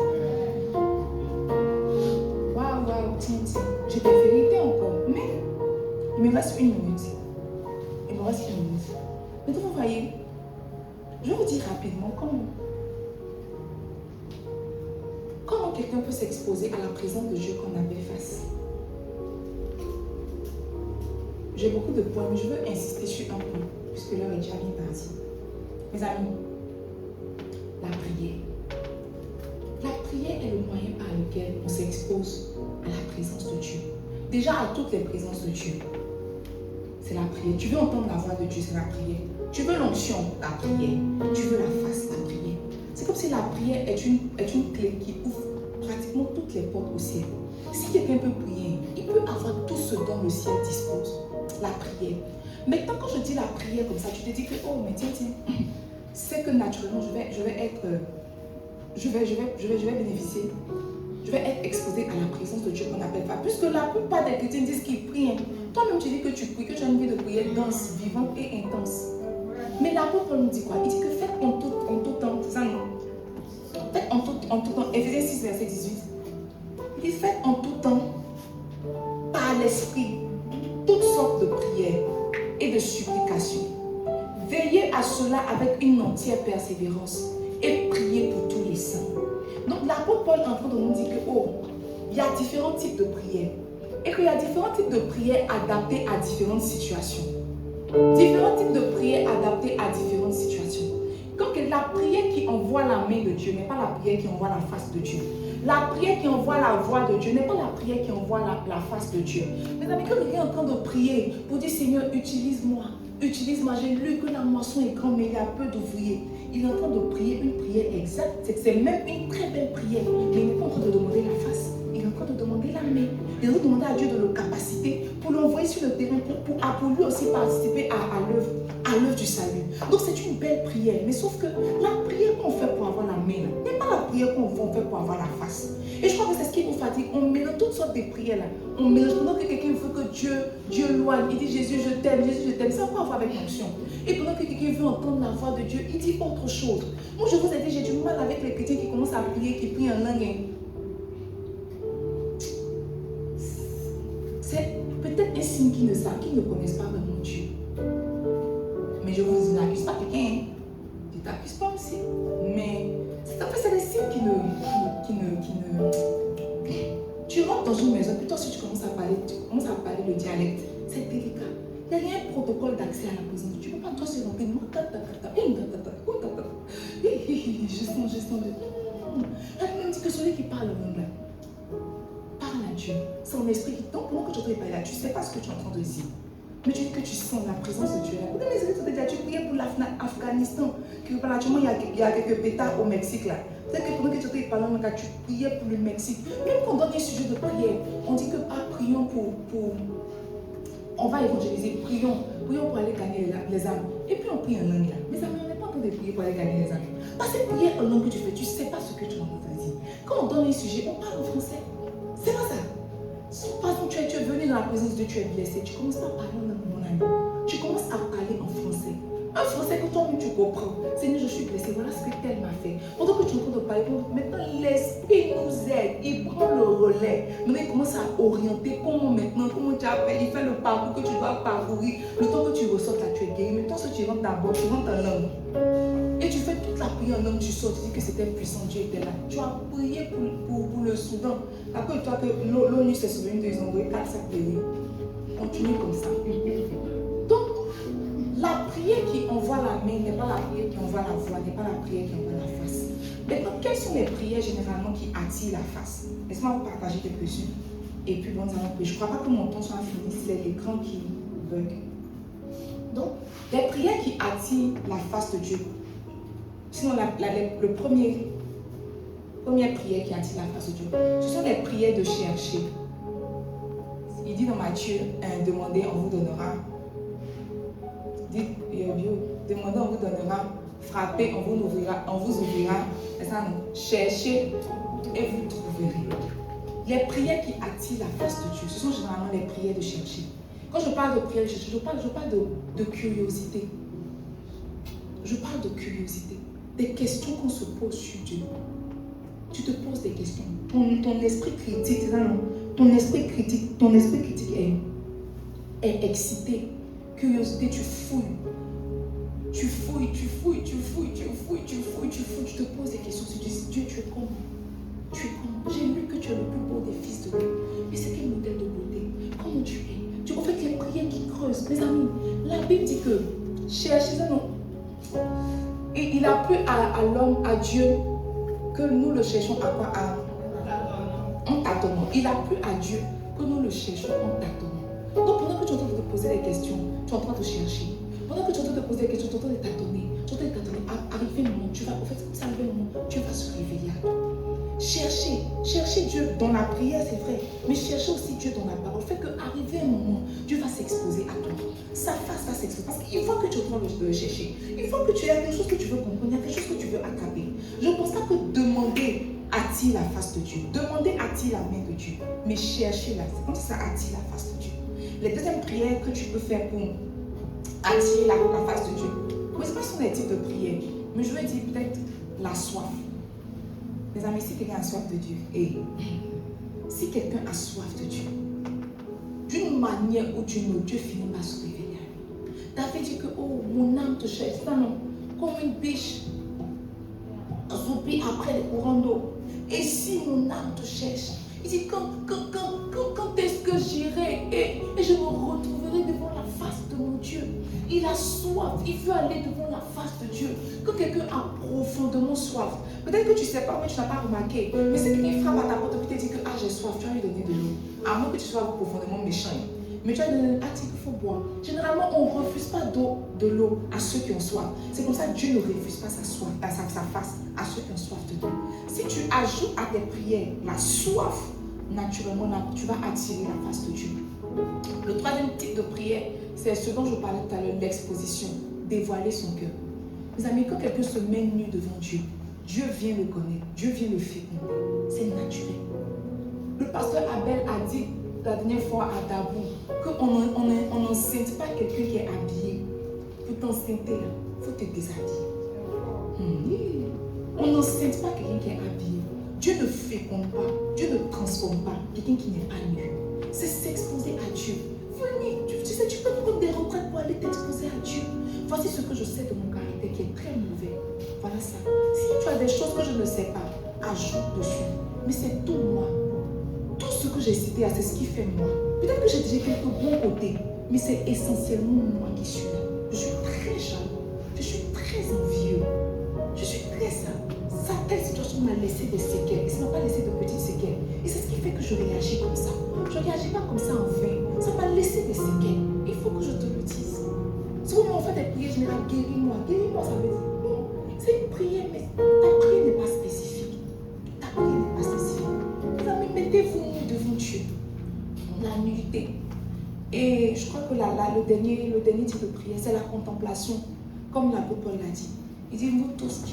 Waouh, tiens. J'ai des vérités encore, mais il me reste 1 minute. Il me reste 1 minute. Mais vous voyez, je vais vous dire rapidement comment quelqu'un peut s'exposer à la présence de Dieu qu'on appelle face. J'ai beaucoup de points, mais je veux insister sur un point, puisque l'heure est déjà bien partie. Mes amis, la prière. La prière est le moyen par lequel on s'expose à la présence de Dieu. Déjà à toutes les présences de Dieu. C'est la prière. Tu veux entendre la voix de Dieu, c'est la prière. Tu veux l'onction, la prière. Tu veux la face, la prière. C'est comme si la prière est une clé qui ouvre pratiquement toutes les portes au ciel. Si quelqu'un peut prier, il peut avoir tout ce dont le ciel dispose. La prière. Maintenant, quand je dis la prière comme ça, tu te dis que, oh, mais tiens, c'est que naturellement, je vais bénéficier. Je vais être exposé à la présence de Dieu qu'on appelle pas. Puisque la plupart des chrétiens disent qu'ils prient. Toi-même, tu dis que tu pries, que tu as une vie de prière dense, vivante et intense. Mais l'apôtre Paul nous dit quoi? Il dit que faites en tout temps, c'est ça non? Faites en tout temps. Éphésiens 6, verset 18. Il dit faites en tout temps, par l'esprit, toutes sortes de prières et de supplications. Veillez à cela avec une entière persévérance et priez pour tous les saints. Donc l'apôtre Paul est en train de nous dire que il y a différents types de prières et qu'il y a différents types de prières adaptées à différentes situations. Différents types de prières adaptées à différentes situations. Donc la prière qui envoie la main de Dieu n'est pas la prière qui envoie la face de Dieu. La prière qui envoie la voix de Dieu n'est pas la prière qui envoie la face de Dieu. Mes amis, quand quelqu'un est en train de prier pour dire Seigneur, utilise-moi, j'ai lu que la moisson est grande, mais il y a peu d'ouvriers. Il est en train de prier une prière exacte. C'est même une très belle prière. Mais il n'est pas en train de demander la face. Il est en train de demander la main. Il est en train de demander à Dieu de le capaciter pour l'envoyer sur le terrain, pour lui aussi participer à l'œuvre du salut. Donc c'est une belle prière. Mais sauf que la prière qu'on fait pour avoir la main, n'est pas la prière qu'on fait pour avoir la face. Et je crois que c'est ce qui nous fatigue. On mélange toutes sortes de prières là. On mélange pendant que quelqu'un veut que Dieu loigne. Il dit Jésus, je t'aime, Jésus, je t'aime. Ça n'a pas à voir avec l'onction. Et pendant que quelqu'un veut entendre la voix de Dieu, il dit autre chose. Moi, je vous ai dit, j'ai du mal avec les chrétiens qui commencent à prier, qui prient en langue. C'est peut-être un signe qu'ils ne savent, qu'ils ne connaissent pas vraiment Dieu. Mais je vous n'accuse pas quelqu'un. Je ne t'accuse pas aussi. Mais c'est des signes qui ne... Tu rentres dans une maison, puis toi, si tu commences à parler le dialecte, c'est délicat. Il n'y a rien de protocole d'accès à la présence. Tu ne peux pas toi se remplir. Je sens. La Bible dit que celui qui parle en anglais parle à Dieu. C'est en esprit qui tombe. Pendant que tu entends parler là, tu ne sais pas ce que tu es en train de dire. Mais tu dis que tu sens la présence de Dieu là. Vous avez les tu priais pour l'Afghanistan. Actuellement, il y a quelques pétards au Mexique là. Peut-être que pendant que tu étais parlant, tu priais pour le Mexique. Même quand on donne un sujet de prière, on dit que prions pour on va évangéliser, prions pour aller gagner les âmes. Et puis on prie en langue là. Mais ça, on n'est pas en train de prier pour aller gagner les âmes. Parce que prier en langue que tu fais, tu ne sais pas ce que tu es en train de dire. Quand on donne un sujet, on parle en français. C'est pas ça. Si par exemple tu es venu dans la présence de Dieu, tu es blessé, tu commences pas à parler en langue, mon ami. Tu commences à parler en français. Un français que toi-même tu comprends. Seigneur, je suis blessé, voilà ce que tel m'a fait. Pendant que tu es en train de parler, maintenant l'esprit nous aide, il prend le relais. Maintenant il commence à orienter comment tu as fait, il fait le parcours que tu dois parcourir. Le temps que tu ressortes là, tu es guéri. Mais toi, si tu rentres d'abord, tu rentres en langue. Et tu fais toute la prière en langue, tu sors, tu dis que c'était puissant, Dieu était là. Tu as prié pour le Soudan. Après toi que l'ONU s'est souvenu de ils ont envoyé 4 sacs de riz. Continue comme ça. Donc, la prière qui envoie la main n'est pas la prière qui envoie la voix, n'est pas la prière qui envoie la face. Maintenant, quelles sont les prières généralement qui attirent la face? Laissez-moi vous partager quelques-unes. Et puis, bon, je ne crois pas que mon temps soit fini, c'est l'écran qui bug. Donc, les prières qui attirent la face de Dieu. Sinon, première prière qui attire la face de Dieu, ce sont les prières de chercher. Il dit dans Matthieu, demandez, on vous donnera. Dites, demandez, on vous donnera. Frappez, on vous ouvrira. C'est ça, non? Cherchez et vous trouverez. Les prières qui attirent la face de Dieu, ce sont généralement les prières de chercher. Quand je parle de prière, je parle de curiosité. Je parle de curiosité. Des questions qu'on se pose sur Dieu. Tu te poses des questions. Ton esprit critique, c'est ça, non? Ton esprit critique est excité. Curiosité, tu fouilles. Tu te poses des questions. Tu te dis, Dieu, tu es comment? Tu es comment? J'ai lu que tu es le plus beau des fils de Dieu. Mais c'est quel modèle de beauté? Comment tu es? En fait, les prières qui creusent. Mes amis, la Bible dit que cherchez ça, non? Et il a plu à l'homme, à Dieu, que nous le cherchons à quoi? En tâtonnant. Il a plu à Dieu que nous le cherchons en tâtonnant. Donc pendant que tu es en train de te poser des questions, tu es en train de chercher. Pendant que tu es en train de te poser des questions, tu es en train de tâtonner. Tu es en train de tâtonner. Arrivé le moment, tu vas, en fait, ça arrive le moment, Dieu va se réveiller à toi. Cherchez Dieu dans la prière, c'est vrai, mais cherchez aussi Dieu dans la parole. Fait qu'arrivé un moment, Dieu va s'exposer à toi. Sa face va s'exposer. Parce qu'il faut que tu es en train de le chercher. Il faut que tu aies quelque chose que tu veux comprendre, il y a quelque chose que tu veux attraper. Je ne pense pas que demander attire la face de Dieu. Demander attire la main de Dieu. Mais chercher-la, c'est comme ça attire la face de Dieu. Les deuxièmes prières que tu peux faire pour attirer la face de Dieu. Oui, ce n'est pas sur les types de prières, mais je vais dire peut-être la soif. Mes amis, si quelqu'un a soif de Dieu, et si quelqu'un a soif de Dieu, d'une manière ou d'une autre, Dieu finit par se révéler à lui. David dit que, oh, mon âme te cherche, ça non, comme une biche zoupie après les courants d'eau. Et si mon âme te cherche, il dit, quand est-ce que j'irai et je me retrouverai devant la face de mon Dieu? Il a soif, il veut aller devant la face de Dieu. Quand quelqu'un a profondément soif, peut-être que tu ne sais pas, mais tu n'as pas remarqué, mais si quelqu'un frappe à ta porte et te dit que j'ai soif, tu vas lui donner de l'eau. À moins que tu sois profondément méchant. Mais tu vas lui donner qu'il faut boire. Généralement, on ne refuse pas de l'eau à ceux qui ont soif. C'est comme ça que Dieu ne refuse pas sa soif, sa face à ceux qui ont soif de l'eau. Si tu ajoutes à tes prières la soif, naturellement, là, tu vas attirer la face de Dieu. Le troisième type de prière, c'est ce dont je parlais tout à l'heure, l'exposition, dévoiler son cœur. Mes amis, quand quelqu'un se met nu devant Dieu, Dieu vient le connaître, Dieu vient le féconder. C'est naturel. Le pasteur Abel a dit la dernière fois à Dabou qu'on n'enceinte pas quelqu'un qui est habillé. Pour t'enceinte, il faut te déshabiller. On n'enceinte pas quelqu'un qui est habillé. Dieu ne féconde pas, Dieu ne transforme pas quelqu'un qui n'est pas nu. C'est s'exposer à Dieu. Venez, tu sais, tu peux prendre des retraites pour aller t'exposer à Dieu. Voici ce que je sais de mon caractère qui est très mauvais. Voilà ça. Si tu as des choses que je ne sais pas, ajoute dessus. Mais c'est tout moi. Tout ce que j'ai cité, c'est ce qui fait moi. Peut-être que j'ai déjà quelques bons côtés, mais c'est essentiellement moi qui suis là. Je suis très jaloux. Je suis très envieux. Je suis très ça. Telle situation m'a laissé des séquelles. Et ça ne m'a pas laissé de petites séquelles. Et c'est ce qui fait que je réagis comme ça. Je ne réagis pas comme ça en vain. Ça m'a laissé des séquelles. Il faut que je te le dise. Si on fait des prières générales, guéris-moi. Guéris-moi, ça veut dire non. C'est une prière, mais ta prière n'est pas spécifique. Ta prière n'est pas spécifique. Les amis, mettez-vous devant Dieu. La nullité. Et je crois que le dernier type de prière, c'est la contemplation. Comme l'apôtre Paul l'a dit. Il dit, nous tous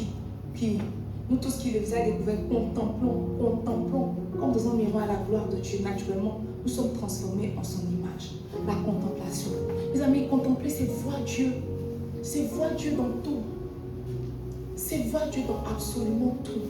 qui les avons découverts, contemplons comme dans un miroir à la gloire de Dieu. Naturellement, nous sommes transformés en son image. La contemplation. Mes amis, contempler, c'est voir Dieu. C'est voir Dieu dans tout. C'est voir Dieu dans absolument tout.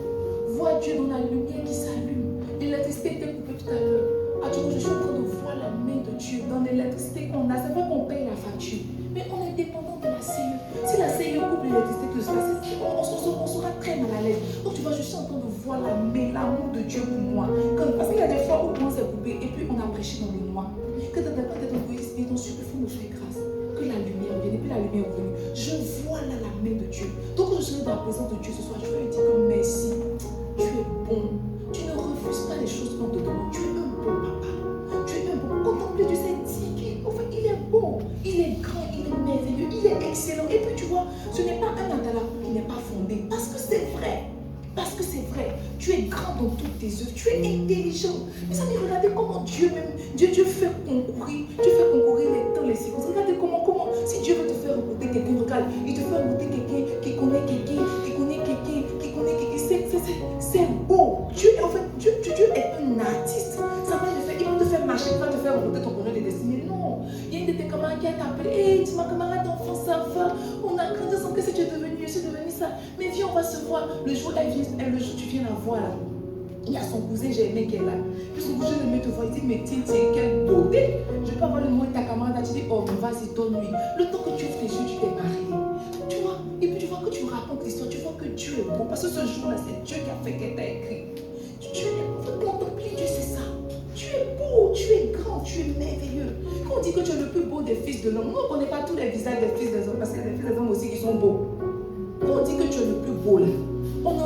Voir Dieu dans la lumière qui s'allume. L'électricité était coupée tout à l'heure. Je suis en train de voir la main de Dieu dans l'électricité qu'on a. C'est vrai qu'on paye la facture, mais on est dépendant de la CE. Si la CE coupe l'électricité, tout ça, on sera très mal à l'aise. Donc tu vois, je suis en train de voir la main, l'amour de Dieu pour moi. Parce qu'il y a des fois où on s'est coupé et puis on a prêché dans les noix. Que dans ta tête, on peut expliquer, donc il faut me faire grâce. Que la lumière vienne et puis la lumière est venue. Je vois là la main de Dieu. Donc quand je serai dans la présence de Dieu ce soir, je vais lui dire que merci. Tu es bon. Tu ne refuses pas les choses qu'on te demande. Tu es un bon papa. Tu es un bon. Contempler Dieu, c'est dire qu'il est bon. Il est grand, il est merveilleux, il est excellent. Et puis tu vois, ce n'est pas un atalakou qui n'est pas fondé. Parce que c'est vrai. Parce que c'est vrai. Tu es grand dans toutes tes œuvres. Tu es intelligent. Mes amis, regardez comment Dieu fait concourir. Dieu fait concourir les temps, les circonstances. Regardez comment, si Dieu veut te faire rencontrer quelqu'un, regarde, il te fait rencontrer quelqu'un qui connaît quelqu'un, c'est beau. Dieu est un artiste. Ça va te faire, il va te faire marcher, il va te faire rencontrer ton projet de destinée. Non. Il y a ça. Mais viens, on va se voir. Le jour, le jour tu viens la voir là. Il y a son cousin Germain qui est là. Puis son cousin Germain te voit, il dit, mais tiens, quelle beauté. Je peux avoir le mot de ta camarade, tu dis, oh, mais vas-y, donne-lui. Le temps que tu ouvres tes yeux, tu t'es marié. Tu vois, et puis tu vois que tu me racontes l'histoire, tu vois que Dieu est beau. Parce que ce jour-là, c'est Dieu qui a fait qu'elle t'a écrit. Tu es contempler Dieu, c'est ça. Tu es beau, tu es grand, tu es merveilleux. Quand on dit que tu es le plus beau des fils de l'homme, nous, on ne connaît pas tous les visages des fils des hommes, parce qu'il y a des fils des hommes aussi qui sont beaux. Quand on dit que tu es le plus beau là, on ne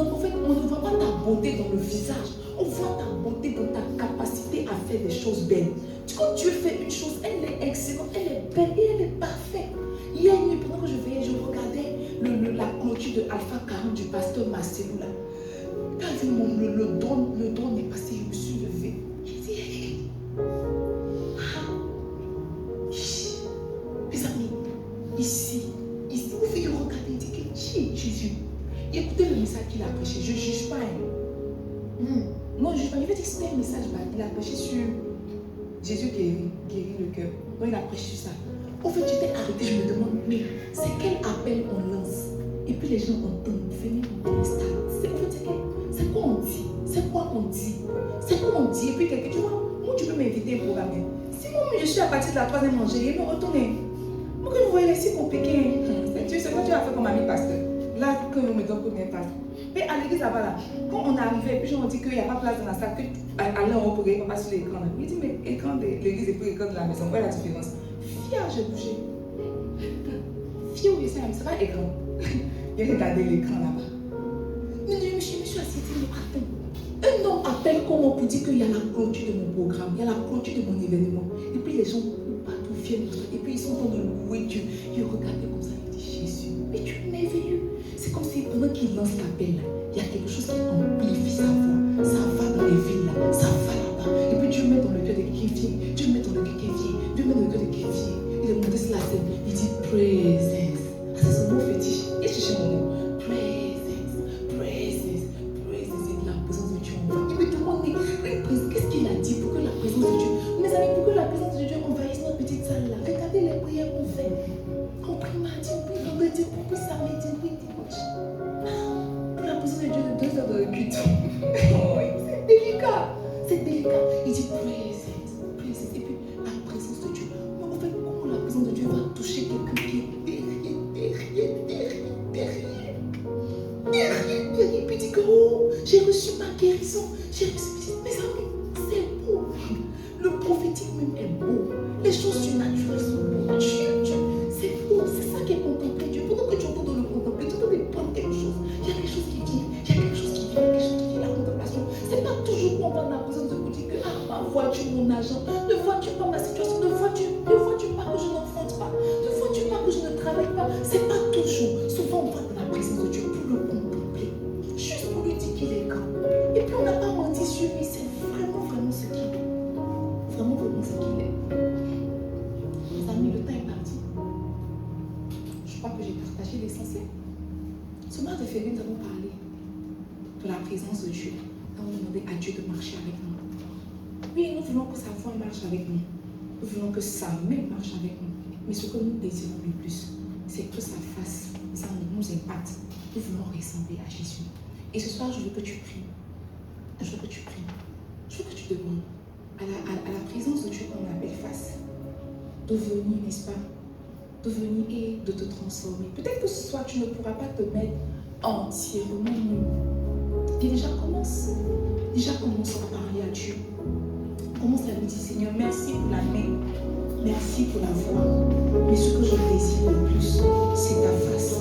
voit pas ta beauté dans le visage, on voit ta beauté dans ta capacité à faire des choses belles. Quand Dieu fait une chose, elle est excellente, elle est belle et elle est parfaite. Hier nuit, pendant que je veillais, je regardais la clôture de Alpha 40 du pasteur Marcelou là. Quand le drone est passé, je me suis levée. J'ai dit, hey. Mes amis, ici, vous pouvez regarder et dire que qui est Jésus? Et écoutez le message qu'il a prêché. Je ne juge pas. Non, je ne juge pas. Il veut dire que c'était un message. Il a prêché sur Jésus guérit le cœur. Donc il a prêché sur ça. En fait, j'étais arrêtée, je me demande, mais c'est quel appel on lance? Et puis les gens entendent, venez dans le stade. C'est quoi on dit? C'est quoi on dit? C'est quoi on dit? Et puis quelqu'un, tu vois, moi tu peux m'inviter au programme. Si moi je suis à partir de la 3e rangée, il me retourne. Moi que vous voyez, c'est compliqué. C'est quoi tu as fait comme ami pasteur? Là, quand on me donne combien de place? Mais à l'église là-bas, là, quand on est arrivé, puis on dit qu'il n'y a pas de place dans la salle, qu'aller en haut pour on passe sur l'écran. Il dit, mais l'écran de l'église et puis l'écran de la maison, quelle est la différence? Fier, j'ai bougé. Fier, oui, c'est pas écran. Il a regardé l'écran là-bas. Mais je me suis assise et dit, attends, un homme appelle comment pour dire qu'il y a la clôture de mon programme, il y a la clôture de mon événement. Et puis les gens partout viennent, et puis ils sont en train de louer Dieu. Ils regardaient comme ça, ils disent, Jésus, mais tu es merveilleux. C'est comme si pendant qu'il lance l'appel, il y a quelque chose qui amplifie sa voix. Ça va dans les villes, là, ça va là-bas. Et puis Dieu met dans le cœur de quelqu'un vient, Dieu met dans le cœur qui vient, Dieu met dans le cœur de quelqu'un vient. Il est monté sur la scène, il dit présence. Ah, c'est son mot fétiche. Il cherche mon mot. Présence, présence, présence. C'est de la présence de Dieu en moi. Il me demande, qu'est-ce qu'il a dit pour que la présence de Dieu, mes amis, pour que la présence de Dieu envahisse notre petite salle là. Regardez les prières qu'on fait. On prie mardi, on prie vendredi, on prie samedi, on prie dimanche. Pour la présence de Dieu de 2 heures de culte. C'est délicat. C'est délicat. Il dit présence, présence. Et puis la présence de Dieu. Mais en fait, comment la présence de Dieu va toucher quelqu'un qui est derrière. Puis dit que oh, j'ai reçu ma guérison. J'ai reçu mes amis. C'est beau. Le prophétique même est beau. Les choses surnaturelles sont beaux. Dieu, c'est beau. C'est ça qui est contemplé. Dieu, pendant que tu entends de le contempler, tu entends prendre quelque chose. Il y a quelque chose qui vient. Il y a quelque chose qui vient. Quelque chose qui vient. La contemplation. C'est pas toujours qu'on va dans la présence de Dieu dire que ah, ma vois-tu mon agent? Ne vois-tu pas ma situation? Ne vois-tu pas que je n'enfante pas? Ne vois-tu pas que je ne travaille pas? C'est pas toujours. Souvent on va dans la présence de Dieu pour le contempler. Juste pour lui dire qu'il est grand. Et puis on n'a pas menti sur lui. C'est vraiment ce qu'il est. Vraiment ce qu'il est. Mes amis, le temps est parti. Je crois que j'ai partagé l'essentiel. Ce mois de février, nous avons parlé de la présence de Dieu. Nous avons demandé à Dieu de marcher avec nous. Oui, nous voulons que sa voix marche avec nous. Nous voulons que sa main marche avec nous. Mais ce que nous désirons le plus, c'est que sa face, ça nous impacte. Nous voulons ressembler à Jésus. Et ce soir, je veux que tu pries. Je veux que tu pries. Je veux que tu demandes à la présence de Dieu qu'on appelle face, de venir, n'est-ce pas? De venir et de te transformer. Peut-être que ce soir, tu ne pourras pas te mettre entièrement nu. Et déjà, commence à parler à Dieu. Commence à lui dire, Seigneur, merci pour la main, merci pour la voix. Mais ce que je désire le plus, c'est ta face.